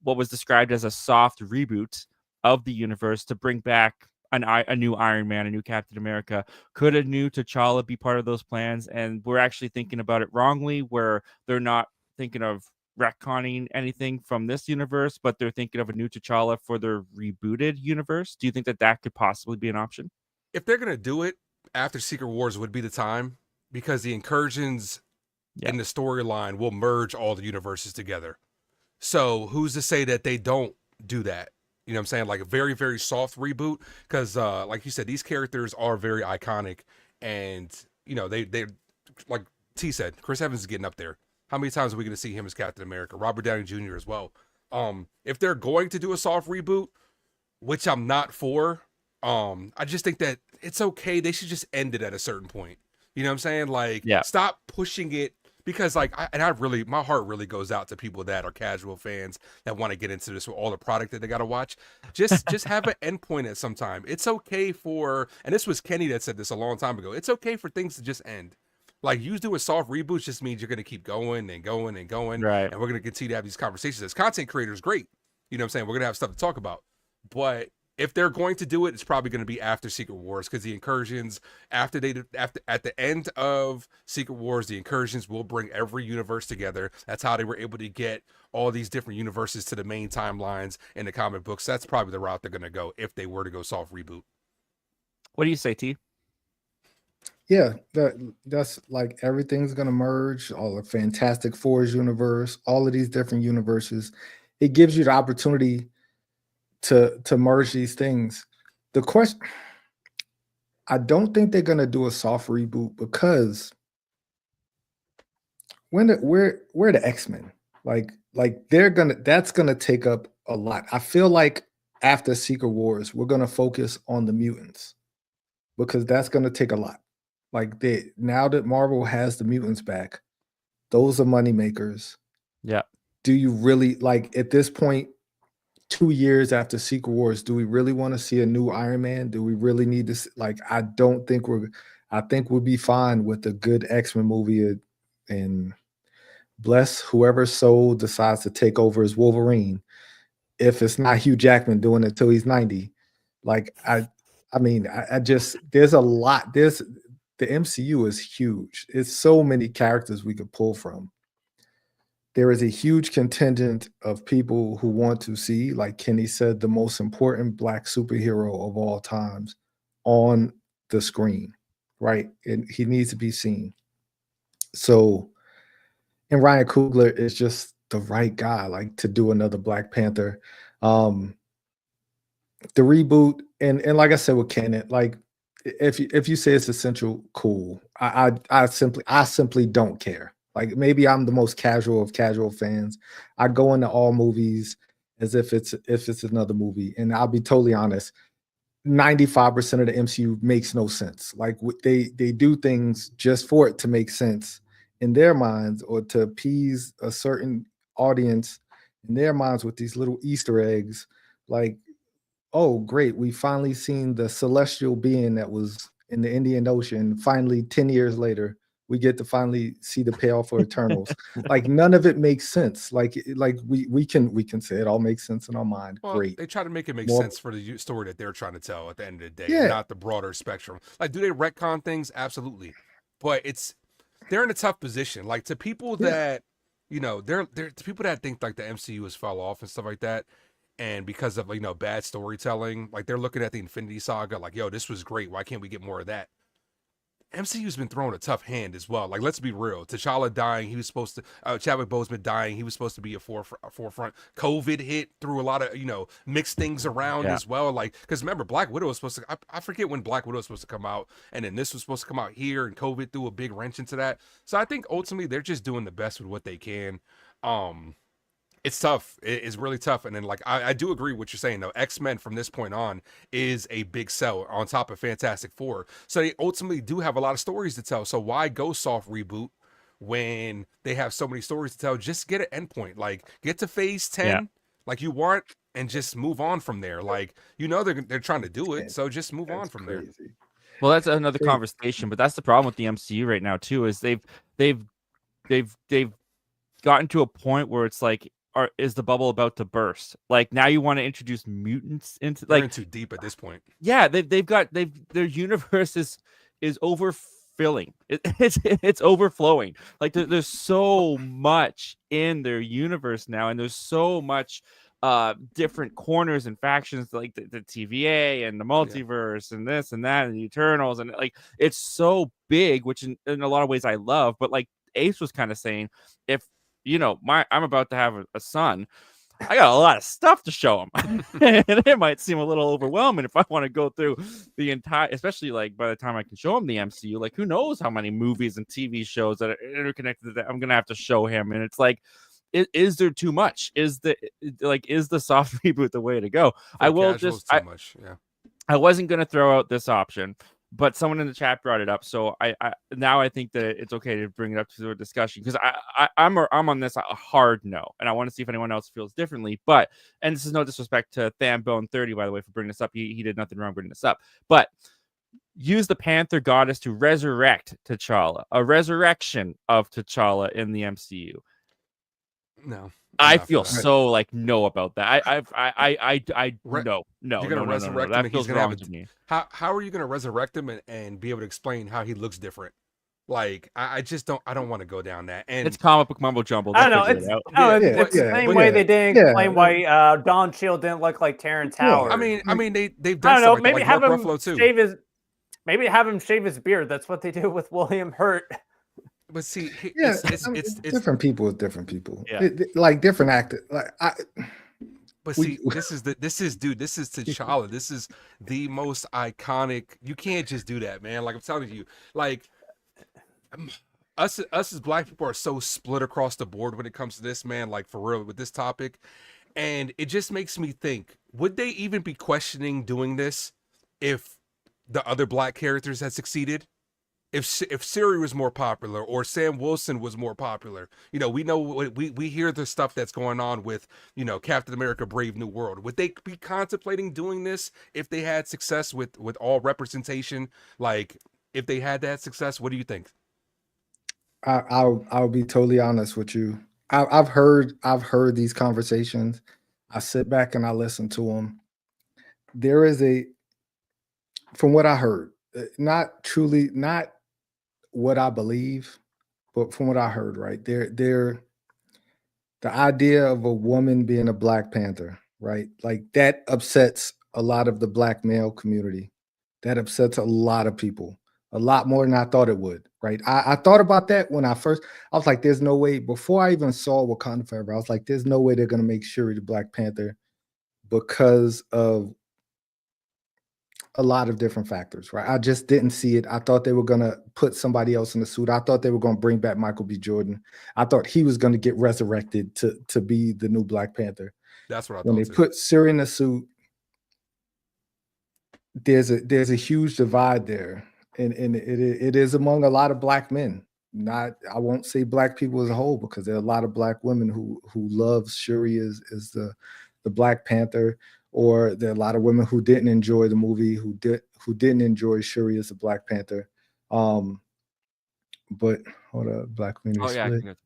what was described as a soft reboot of the universe to bring back a new Iron Man, a new Captain America. Could a new T'Challa be part of those plans? And we're actually thinking about it wrongly, where they're not thinking of retconning anything from this universe, but they're thinking of a new T'Challa for their rebooted universe. Do you think that could possibly be an option? If they're going to do it, after Secret Wars would be the time, because the incursions in the storyline will merge all the universes together. So who's to say that they don't do that? You know what I'm saying? Like a very, very soft reboot, because like you said, these characters are very iconic, and they like T said, Chris Evans is getting up there. How many times are we going to see him as Captain America? Robert Downey Jr. as well. If they're going to do a soft reboot, which I'm not for, I just think that it's okay. They should just end it at a certain point. You know what I'm saying? Like, Yeah. stop pushing it, because like, my heart really goes out to people that are casual fans that want to get into this with all the product that they got to watch. Just have an endpoint at some time. It's okay for, and this was Kenny that said this a long time ago, it's okay for things to just end. Like, you doing soft reboots just means you're going to keep going and going and going. Right. And we're going to continue to have these conversations. As content creators, great. You know what I'm saying? We're going to have stuff to talk about. But if they're going to do it, it's probably going to be after Secret Wars, because the incursions at the end of Secret Wars, the incursions will bring every universe together. That's how they were able to get all these different universes to the main timelines in the comic books. That's probably the route they're going to go if they were to go soft reboot. What do you say, T? Yeah, that's like everything's gonna merge. All the Fantastic Fours universe, all of these different universes. It gives you the opportunity to merge these things. The question, I don't think they're gonna do a soft reboot, because where the X-Men? Like that's gonna take up a lot. I feel like after Secret Wars, we're gonna focus on the mutants, because that's gonna take a lot. Like, now that Marvel has the mutants back, those are money makers. Yeah. Do you really, like, at this point, 2 years after Secret Wars, do we really want to see a new Iron Man? Do we really need to, like, I don't think I think we'll be fine with a good X-Men movie, and bless whoever's soul decides to take over as Wolverine. If it's not Hugh Jackman doing it till he's 90. Like, I mean, I just, there's a lot. The MCU is huge. It's so many characters we could pull from. There is a huge contingent of people who want to see, like Kenny said, the most important Black superhero of all times on the screen, right? And he needs to be seen. So, and Ryan Coogler is just the right guy, like, to do another Black Panther. The reboot, and like I said with Kenan, like, if you say it's essential, cool. I simply don't care. Like, maybe I'm the most casual of casual fans. I go into all movies as if it's another movie, and I'll be totally honest. 95% of the MCU makes no sense. Like, they do things just for it to make sense in their minds, or to appease a certain audience in their minds with these little Easter eggs. Like, oh, great, we finally seen the celestial being that was in the Indian Ocean. Finally, 10 years later, we get to finally see the payoff for Eternals. Like, none of it makes sense. Like we can say it all makes sense in our mind. Well, Great. they try to make it make sense for the story that they're trying to tell at the end of the day, not the broader spectrum. Like, do they retcon things? Absolutely. But they're in a tough position. Like, to people that, they're to people that think like the MCU has fell off and stuff like that, and because of, bad storytelling, like, they're looking at the Infinity Saga like, yo, this was great. Why can't we get more of that? MCU's been throwing a tough hand as well. Like, let's be real. T'Challa dying, he was supposed to, Chadwick Boseman dying, he was supposed to be a forefront. COVID hit, threw a lot of, mixed things around as well. Like, because remember, Black Widow was supposed to, I forget when Black Widow was supposed to come out, and then this was supposed to come out here, and COVID threw a big wrench into that. So I think ultimately they're just doing the best with what they can. It's tough. It's really tough. And then, like, I do agree with what you're saying, though. X-Men from this point on is a big sell on top of Fantastic Four. So they ultimately do have a lot of stories to tell. So why go soft reboot when they have so many stories to tell? Just get an endpoint. Like, get to phase 10 like you want, and just move on from there. Like, they're trying to do it. So just move on from there. Well, that's another conversation, but that's the problem with the MCU right now too, is they've gotten to a point where it's like, is the bubble about to burst? Like, now you want to introduce mutants into, like, they're in too deep at this point. Yeah, their universe is overfilling. It's overflowing. Like, there's so much in their universe now, and there's so much different corners and factions, like the TVA and the multiverse and this and that and the Eternals, and like, it's so big, which in a lot of ways I love. But like Ace was kind of saying, if I'm about to have a son, I got a lot of stuff to show him. And it might seem a little overwhelming if I want to go through the entire, especially like by the time I can show him the MCU, like, who knows how many movies and TV shows that are interconnected that I'm going to have to show him. And it's like, is there too much? Is the soft reboot the way to go? For casuals, too much. Yeah. I wasn't going to throw out this option, but someone in the chat brought it up, so I now I think that it's okay to bring it up to a discussion, because I'm on this a hard no, and I want to see if anyone else feels differently. But, and this is no disrespect to Thambone30, by the way, for bringing this up. He did nothing wrong bringing this up, but use the Panther goddess to resurrect T'Challa, a resurrection of T'Challa in the MCU. No. I feel so like no about that. No. You're gonna resurrect him, that feels wrong to me. How are you gonna resurrect him and be able to explain how he looks different? Like, I just don't want to go down that. And it's comic book mumbo jumbo. I don't know. It's the same way they didn't explain why Don Cheadle didn't look like Terrence Howard. I mean they've done stuff maybe like have Mark him Ruffalo too. Have him shave his beard. That's what they do with William Hurt. But see, it's different people with different people. Yeah. Like different actors. But see, this is T'Challa. This is the most iconic. You can't just do that, man. Like I'm telling you, like us as Black people are so split across the board when it comes to this, man. Like for real with this topic, and it just makes me think: would they even be questioning doing this if the other Black characters had succeeded? If Siri was more popular or Sam Wilson was more popular, we know we hear the stuff that's going on with, Captain America: Brave New World. Would they be contemplating doing this if they had success with all representation? Like, if they had that success, what do you think? I'll be totally honest with you. I've heard these conversations. I sit back and I listen to them. There is from what I heard, not what I believe, but from what I heard, right there, the idea of a woman being a Black Panther, right? Like that upsets a lot of the Black male community. That upsets a lot of people, a lot more than I thought it would, right? I thought about that when I was like, there's no way, before I even saw Wakanda Forever, I was like, there's no way they're going to make Shuri the Black Panther because of a lot of different factors, right? I just didn't see it. I thought they were going to put somebody else in the suit. I thought they were going to bring back Michael B. Jordan. I thought he was going to get resurrected to be the new Black Panther. That's what I thought. When they put Siri in the suit, there's a huge divide there. And it is among a lot of Black men. I won't say Black people as a whole, because there are a lot of Black women who love Shuri as the Black Panther. Or there are a lot of women who didn't enjoy the movie, who didn't enjoy Shuri as a Black Panther. But hold up, Black community split.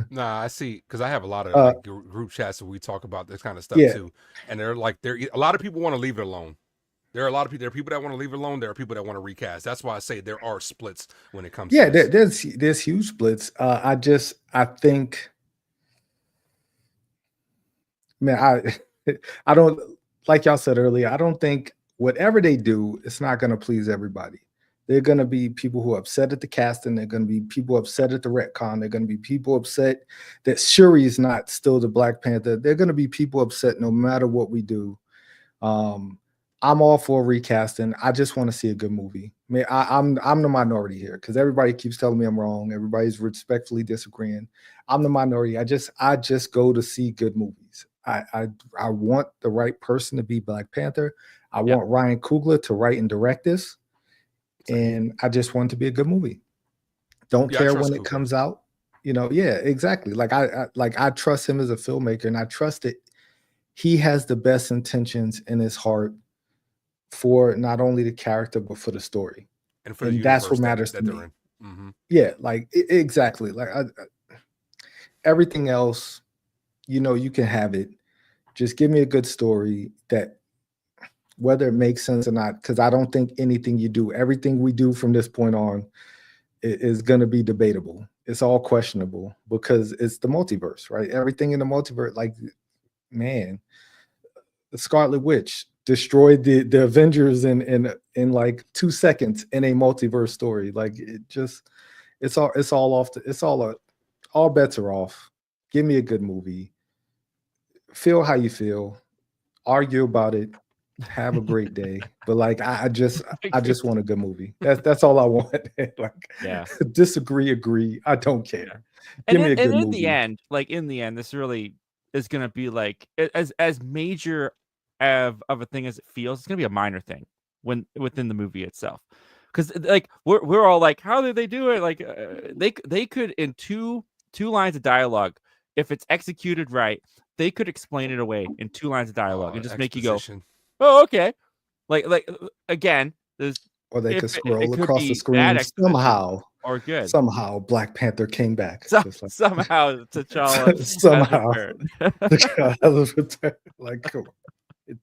Nah, I see, because I have a lot of group chats where we talk about this kind of stuff too, and a lot of people want to leave it alone. There are a lot of people. There are people that want to leave it alone. There are people that want to recast. That's why I say there are splits when it comes. to this. there's huge splits. I think, man, I don't. Like y'all said earlier, I don't think whatever they do, it's not going to please everybody. There are going to be people who are upset at the casting. There are going to be people upset at the retcon. There are going to be people upset that Shuri is not still the Black Panther. There are going to be people upset no matter what we do. I'm all for recasting. I just want to see a good movie. I mean, I'm the minority here, because everybody keeps telling me I'm wrong. Everybody's respectfully disagreeing. I'm the minority. I just go to see good movies. I want the right person to be Black Panther. I want Ryan Coogler to write and direct this, and I just want it to be a good movie. Don't care when it comes out. Exactly. Like I trust him as a filmmaker, and I trust that he has the best intentions in his heart for not only the character but for the story, and that's what matters to me. Mm-hmm. Yeah, like exactly. Like everything else, you can have it. Just give me a good story that, whether it makes sense or not, because I don't think everything we do from this point on is going to be debatable. It's all questionable because it's the multiverse, right? Everything in the multiverse, like, man, the Scarlet Witch destroyed the Avengers in like 2 seconds in a multiverse story. Like, all bets are off. Give me a good movie. Feel how you feel, argue about it, Have a great day. But like, I just want a good movie. That's all I want. Like, Yeah. Disagree, agree. I don't care. And Give me a good in movie. the end, this really is going to be like as major of a thing as it feels. It's going to be a minor thing within the movie itself, because like we're all like, how did they do it? Like they could in two lines of dialogue, if it's executed right, they could explain it away in 2 lines of dialogue and just make you go, oh, okay. Like again, there's or they could scroll could across the be screen bad exposition somehow. or good. Somehow Black Panther came back. Just like, somehow T'Challa somehow has returned. like, come on.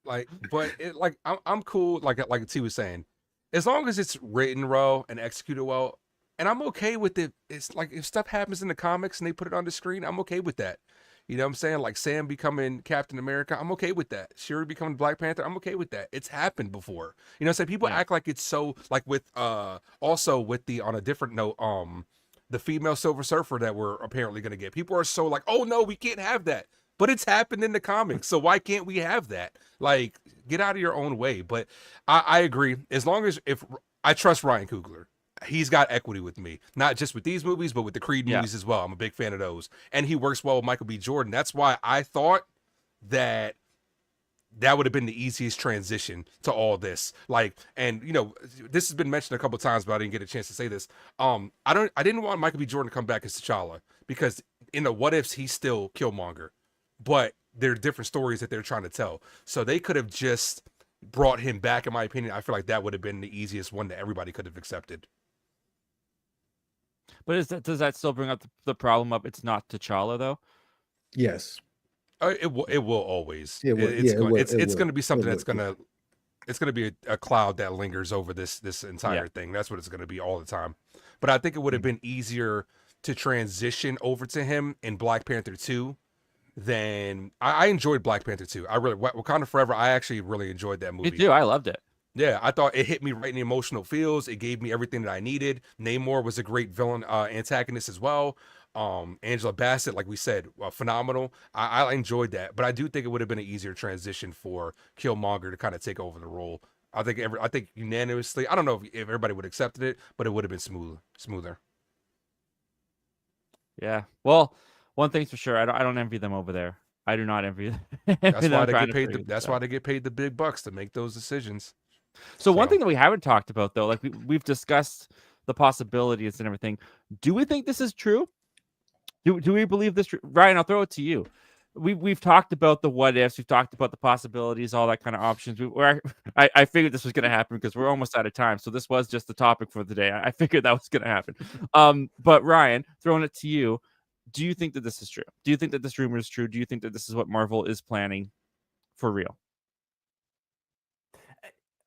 Like, but it like I'm cool. Like T was saying, as long as it's written well and executed well, and I'm okay with it. It's like if stuff happens in the comics and they put it on the screen, I'm okay with that. You know what I'm saying? Like Sam becoming Captain America, I'm okay with that. Shuri becoming Black Panther, I'm okay with that. It's happened before. You know what I'm saying? People act like it's so, like with also with the, on a different note, the female Silver Surfer that we're apparently gonna get. People are so like, oh no, we can't have that. But it's happened in the comics, so why can't we have that? Like, get out of your own way. But I agree. As long as, if I trust Ryan Coogler, he's got equity with me, not just with these movies, but with the Creed movies as well. I'm a big fan of those, and he works well with Michael B. Jordan. That's why I thought that would have been the easiest transition to all this. Like, and you know, this has been mentioned a couple of times, but I didn't get a chance to say this. I didn't want Michael B. Jordan to come back as T'Challa, because in the what ifs he's still Killmonger, but there are different stories that they're trying to tell. So they could have just brought him back. In my opinion, I feel like that would have been the easiest one that everybody could have accepted. But does that still bring up the problem up? It's not T'Challa though. Yes, it will always. It's going to be something that's going to. It's going to be a cloud that lingers over this entire thing. That's what it's going to be all the time. But I think it would have been easier to transition over to him in Black Panther 2 than I enjoyed Black Panther 2. I really, Wakanda Forever, I actually really enjoyed that movie. Me too. I loved it. Yeah, I thought it hit me right in the emotional feels. It gave me everything that I needed. Namor was a great villain antagonist as well. Angela Bassett, like we said, phenomenal. I enjoyed that, but I do think it would have been an easier transition for Killmonger to kind of take over the role. I think unanimously, I don't know if everybody would have accepted it, but it would have been smoother. Yeah. Well, one thing's for sure, I don't envy them over there. I do not envy them. That's why they get paid. That's why they get paid the big bucks to make those decisions. So one thing that we haven't talked about though, like we've discussed the possibilities and everything. Do we think this is true? Do we believe this? Ryan, I'll throw it to you. We've talked about the what ifs, we've talked about the possibilities, all that kind of options. I figured this was going to happen because we're almost out of time. So this was just the topic for the day. I figured that was going to happen. But Ryan, throwing it to you, do you think that this is true? Do you think that this rumor is true? Do you think that this is what Marvel is planning for real?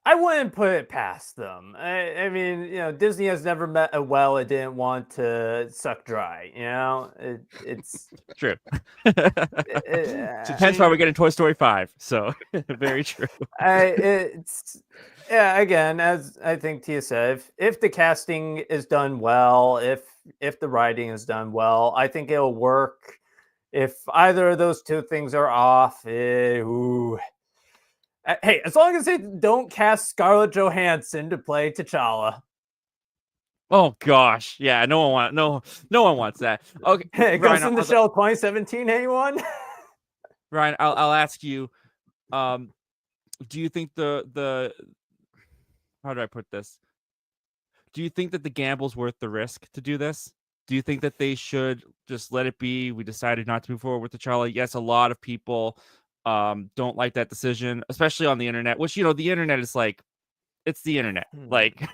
I wouldn't put it past them. I mean, you know, Disney has never met a well it didn't want to suck dry. You know, it's true. Hence why we're getting Toy Story 5. So very true. Again, as I think Tia said, if the casting is done well, if the writing is done well, I think it'll work. If either of those two things are off, hey, as long as they don't cast Scarlett Johansson to play T'Challa. Oh gosh, yeah, no one wants that. Okay, hey, Ghost in the Shell 2017. Anyone? Ryan, I'll ask you. Do you think the how do I put this? Do you think that the gamble's worth the risk to do this? Do you think that they should just let it be? We decided not to move forward with T'Challa. Yes, a lot of people don't like that decision, especially on the internet, which, you know, the internet is like, it's the internet. Like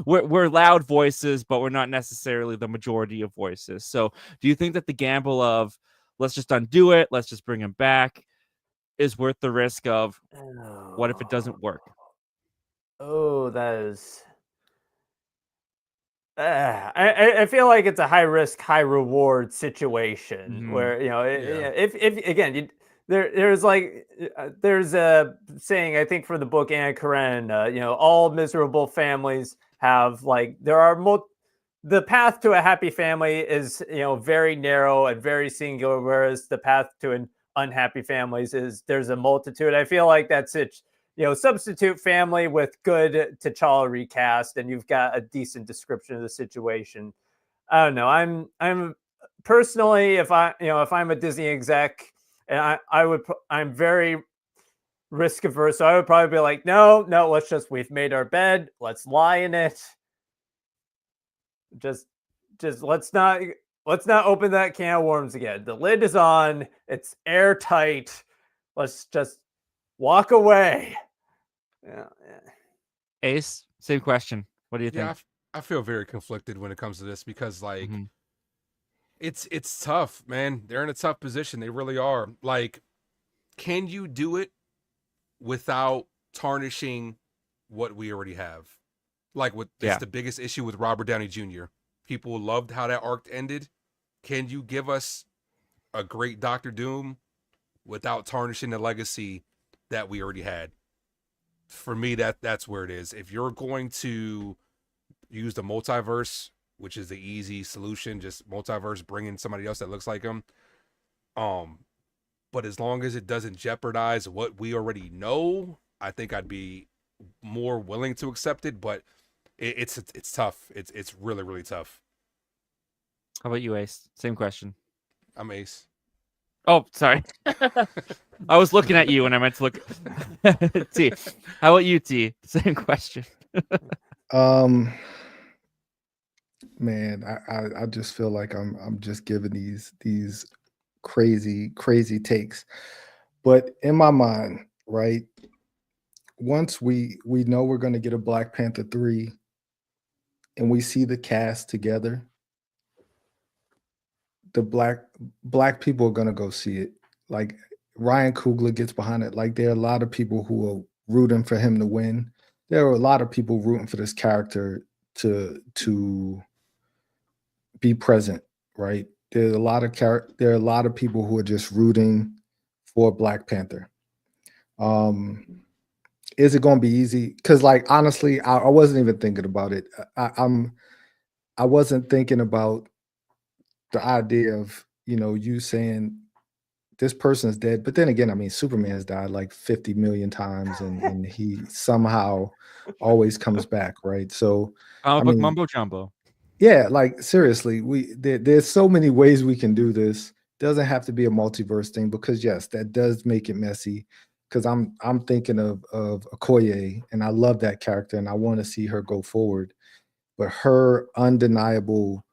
we're loud voices, but we're not necessarily the majority of voices. So do you think that the gamble of let's just undo it, let's just bring him back, is worth the risk of what if it doesn't work? Oh, that is I feel like it's a high risk, high reward situation where, you know, if again, there's a saying, I think, for the book Anna Karenina, you know, all miserable families have, like, the path to a happy family is, you know, very narrow and very singular, whereas the path to an unhappy family is there's a multitude. I feel like that's it. substitute family with good T'Challa recast, and you've got a decent description of the situation. I don't know. I'm personally, if I'm a Disney exec, and I'm very risk averse, so I would probably be like, no, we've made our bed, let's lie in it. Just let's not open that can of worms again. The lid is on, it's airtight. Let's just walk away. Yeah. Ace, same question. What do you think? I feel very conflicted when it comes to this because it's tough, man. They're in a tough position. They really are. Like, can you do it without tarnishing what we already have? Like, that's the biggest issue with Robert Downey Jr. People loved how that arc ended. Can you give us a great Doctor Doom without tarnishing the legacy that we already had? For me, that's where it is. If you're going to use the multiverse, which is the easy solution, just multiverse, bring in somebody else that looks like him. But as long as it doesn't jeopardize what we already know, I think I'd be more willing to accept it. But it's tough. It's really, really tough. How about you, Ace? Same question. I'm Ace. Oh, sorry. I was looking at you when I meant to look. T. How about you, T? Same question. Man, I just feel like I'm just giving these crazy takes. But in my mind, right, once we know we're going to get a Black Panther 3 and we see the cast together, the black people are going to go see it. Like, Ryan Coogler gets behind it. Like, there are a lot of people who are rooting for him to win. There are a lot of people rooting for this character to be present, right? There are a lot of people who are just rooting for Black Panther. Is it going to be easy? Because, like, honestly, I wasn't even thinking about it. I wasn't thinking about the idea of, you saying this person is dead. But then again, I mean, Superman has died like 50 million times and he somehow always comes back, right? So mumbo jumbo. Yeah, like, seriously, there's so many ways we can do this. Doesn't have to be a multiverse thing, because yes, that does make it messy. Because I'm thinking of Okoye, and I love that character, and I want to see her go forward. But her undeniable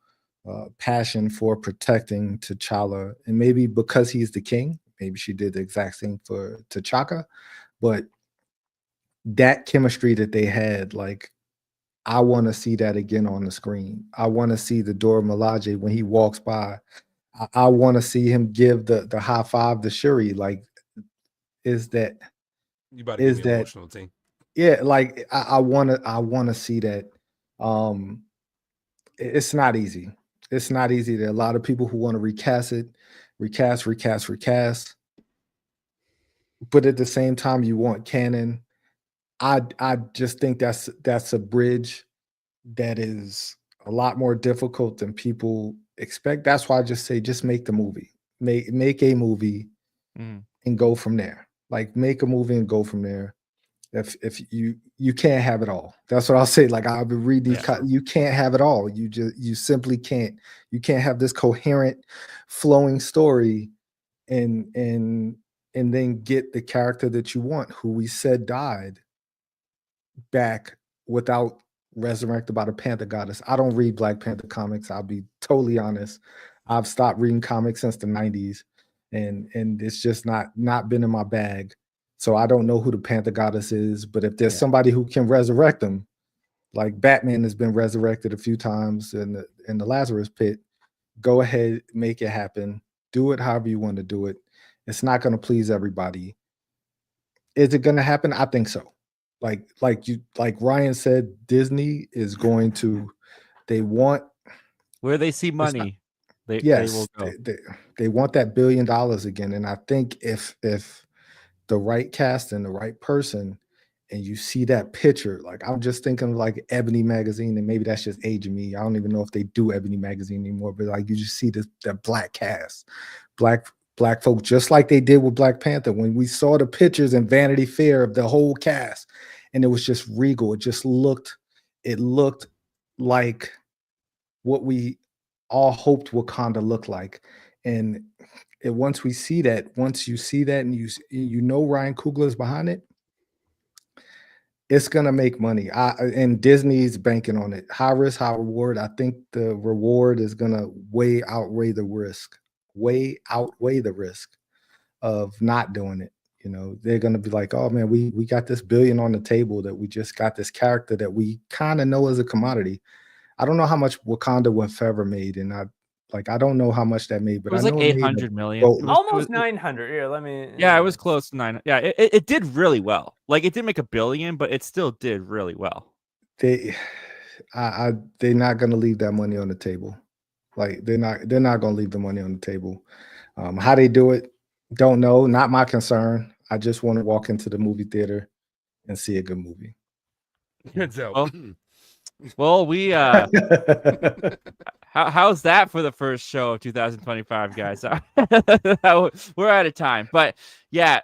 passion for protecting T'Challa, and maybe because he's the king, maybe she did the exact same for T'Chaka, but that chemistry that they had, like, I want to see that again on the screen. I want to see the Dora Milaje when he walks by. I want to see him give the high five to Shuri. Like, is that you about to get me emotional, team? Yeah, like, I want to see that. It's not easy. It's not easy. There are a lot of people who want to recast it, recast. But at the same time, you want canon. I just think that's a bridge that is a lot more difficult than people expect. That's why I just say, just make the movie. Make a movie and go from there. Like, make a movie and go from there. If you can't have it all. That's what I'll say. Like, I've been reading these. You can't have it all. You simply can't. You can't have this coherent, flowing story, and then get the character that you want, who we said died, back without resurrected by the Panther Goddess. I don't read Black Panther comics. I'll be totally honest. I've stopped reading comics since the 90s, and it's just not been in my bag. So I don't know who the Panther Goddess is, but if there's somebody who can resurrect them, like Batman has been resurrected a few times in the Lazarus pit, go ahead, make it happen. Do it however you want to do it. It's not going to please everybody. Is it going to happen? I think so. Like Ryan said, Disney is going to. They want where they see money. They will go. They want that $1 billion again, and I think if the right cast and the right person, and you see that picture, like, I'm just thinking of like Ebony magazine, and maybe that's just aging me. I don't even know if they do Ebony magazine anymore, but like, you just see that black cast, black black folk, just like they did with Black Panther. When we saw the pictures in Vanity Fair of the whole cast, and it was just regal. It looked like what we all hoped Wakanda looked like. And once you see that, and you know Ryan Coogler is behind it, it's gonna make money. And Disney's banking on it. High risk, high reward. I think the reward is gonna way outweigh the risk. Way outweigh the risk of not doing it. You know, they're gonna be like, oh man, we got this billion on the table that we just got this character that we kind of know as a commodity. I don't know how much Wakanda With Forever made, and I don't know how much that made, but It was I like know it made 800 million. boatload. It was Almost 900. Here, let me. Yeah, it was close to 9. Yeah, it did really well. Like, it didn't make $1 billion, but it still did really well. They're not gonna leave that money on the table. Like they're not gonna leave the money on the table. How they do it, don't know. Not my concern. I just want to walk into the movie theater and see a good movie. Well, we how's that for the first show of 2025, guys? We're out of time, but yeah,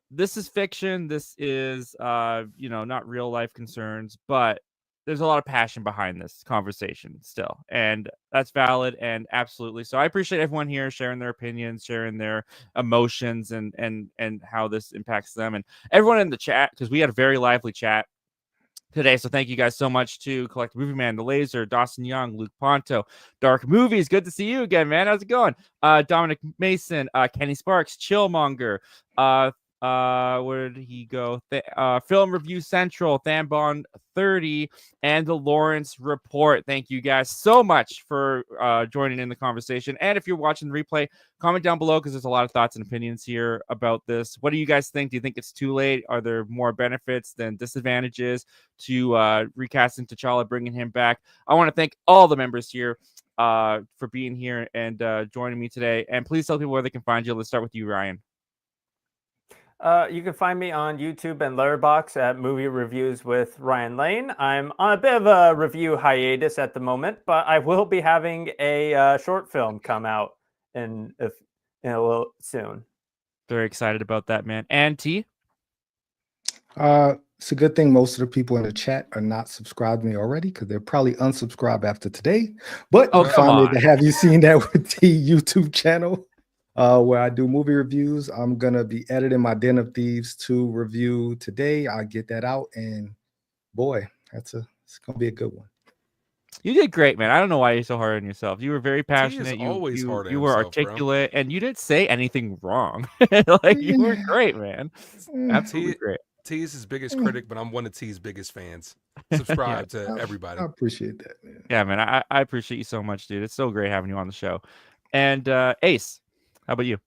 this is fiction. This is not real life concerns, but there's a lot of passion behind this conversation still, and that's valid and absolutely. So I appreciate everyone here sharing their opinions, sharing their emotions, and how this impacts them, and everyone in the chat, because we had a very lively chat today. So thank you guys so much to Collective Movie Man, The Laser, Dawson Young, Luke Ponto, Dark Movies. Good to see you again, man. How's it going? Dominic Mason, Kenny Sparks, Chillmonger, where did he go? Film Review Central, Thambon 30, and the Lawrence Report. Thank you guys so much for joining in the conversation. And if you're watching the replay, comment down below, because there's a lot of thoughts and opinions here about this. What do you guys think? Do you think it's too late? Are there more benefits than disadvantages to recasting T'Challa, bringing him back? I want to thank all the members here for being here and joining me today. And please tell people where they can find you. Let's start with you, Ryan. You can find me on YouTube and Letterboxd at Movie Reviews with Ryan Lane. I'm on a bit of a review hiatus at the moment, but I will be having a short film come out in a little soon. Very excited about that, man. And T? It's a good thing most of the people in the chat are not subscribed to me already, because they're probably unsubscribed after today. But finally, to have you seen that with the YouTube channel, where I do movie reviews. I'm gonna be editing my Den of Thieves 2 review today. I'll get that out, and boy, it's gonna be a good one. You did great, man. I don't know why you're so hard on yourself. You were very passionate. You were articulate, and you didn't say anything wrong. You were great, man. Absolutely great. T is his biggest critic, but I'm one of T's biggest fans. Subscribe to everybody. I appreciate that, man. Yeah, man. I appreciate you so much, dude. It's so great having you on the show. And Ace, how about you?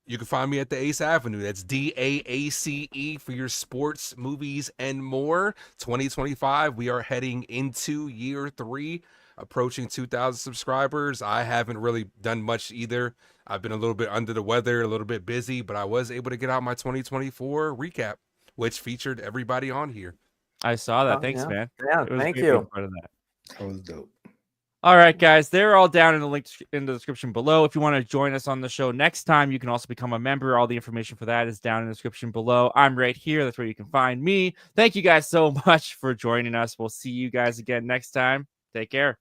You can find me at the Ace Avenue. That's DAACE for your sports, movies, and more. 2025, we are heading into year 3, approaching 2,000 subscribers. I haven't really done much either. I've been a little bit under the weather, a little bit busy, but I was able to get out my 2024 recap, which featured everybody on here. I saw that. Thanks, man. Yeah, thank you. Part of that. That was dope. All right, guys, they're all down in the link in the description below. If you want to join us on the show next time, you can also become a member. All the information for that is down in the description below. I'm right here. That's where you can find me. Thank you guys so much for joining us. We'll see you guys again next time. Take care.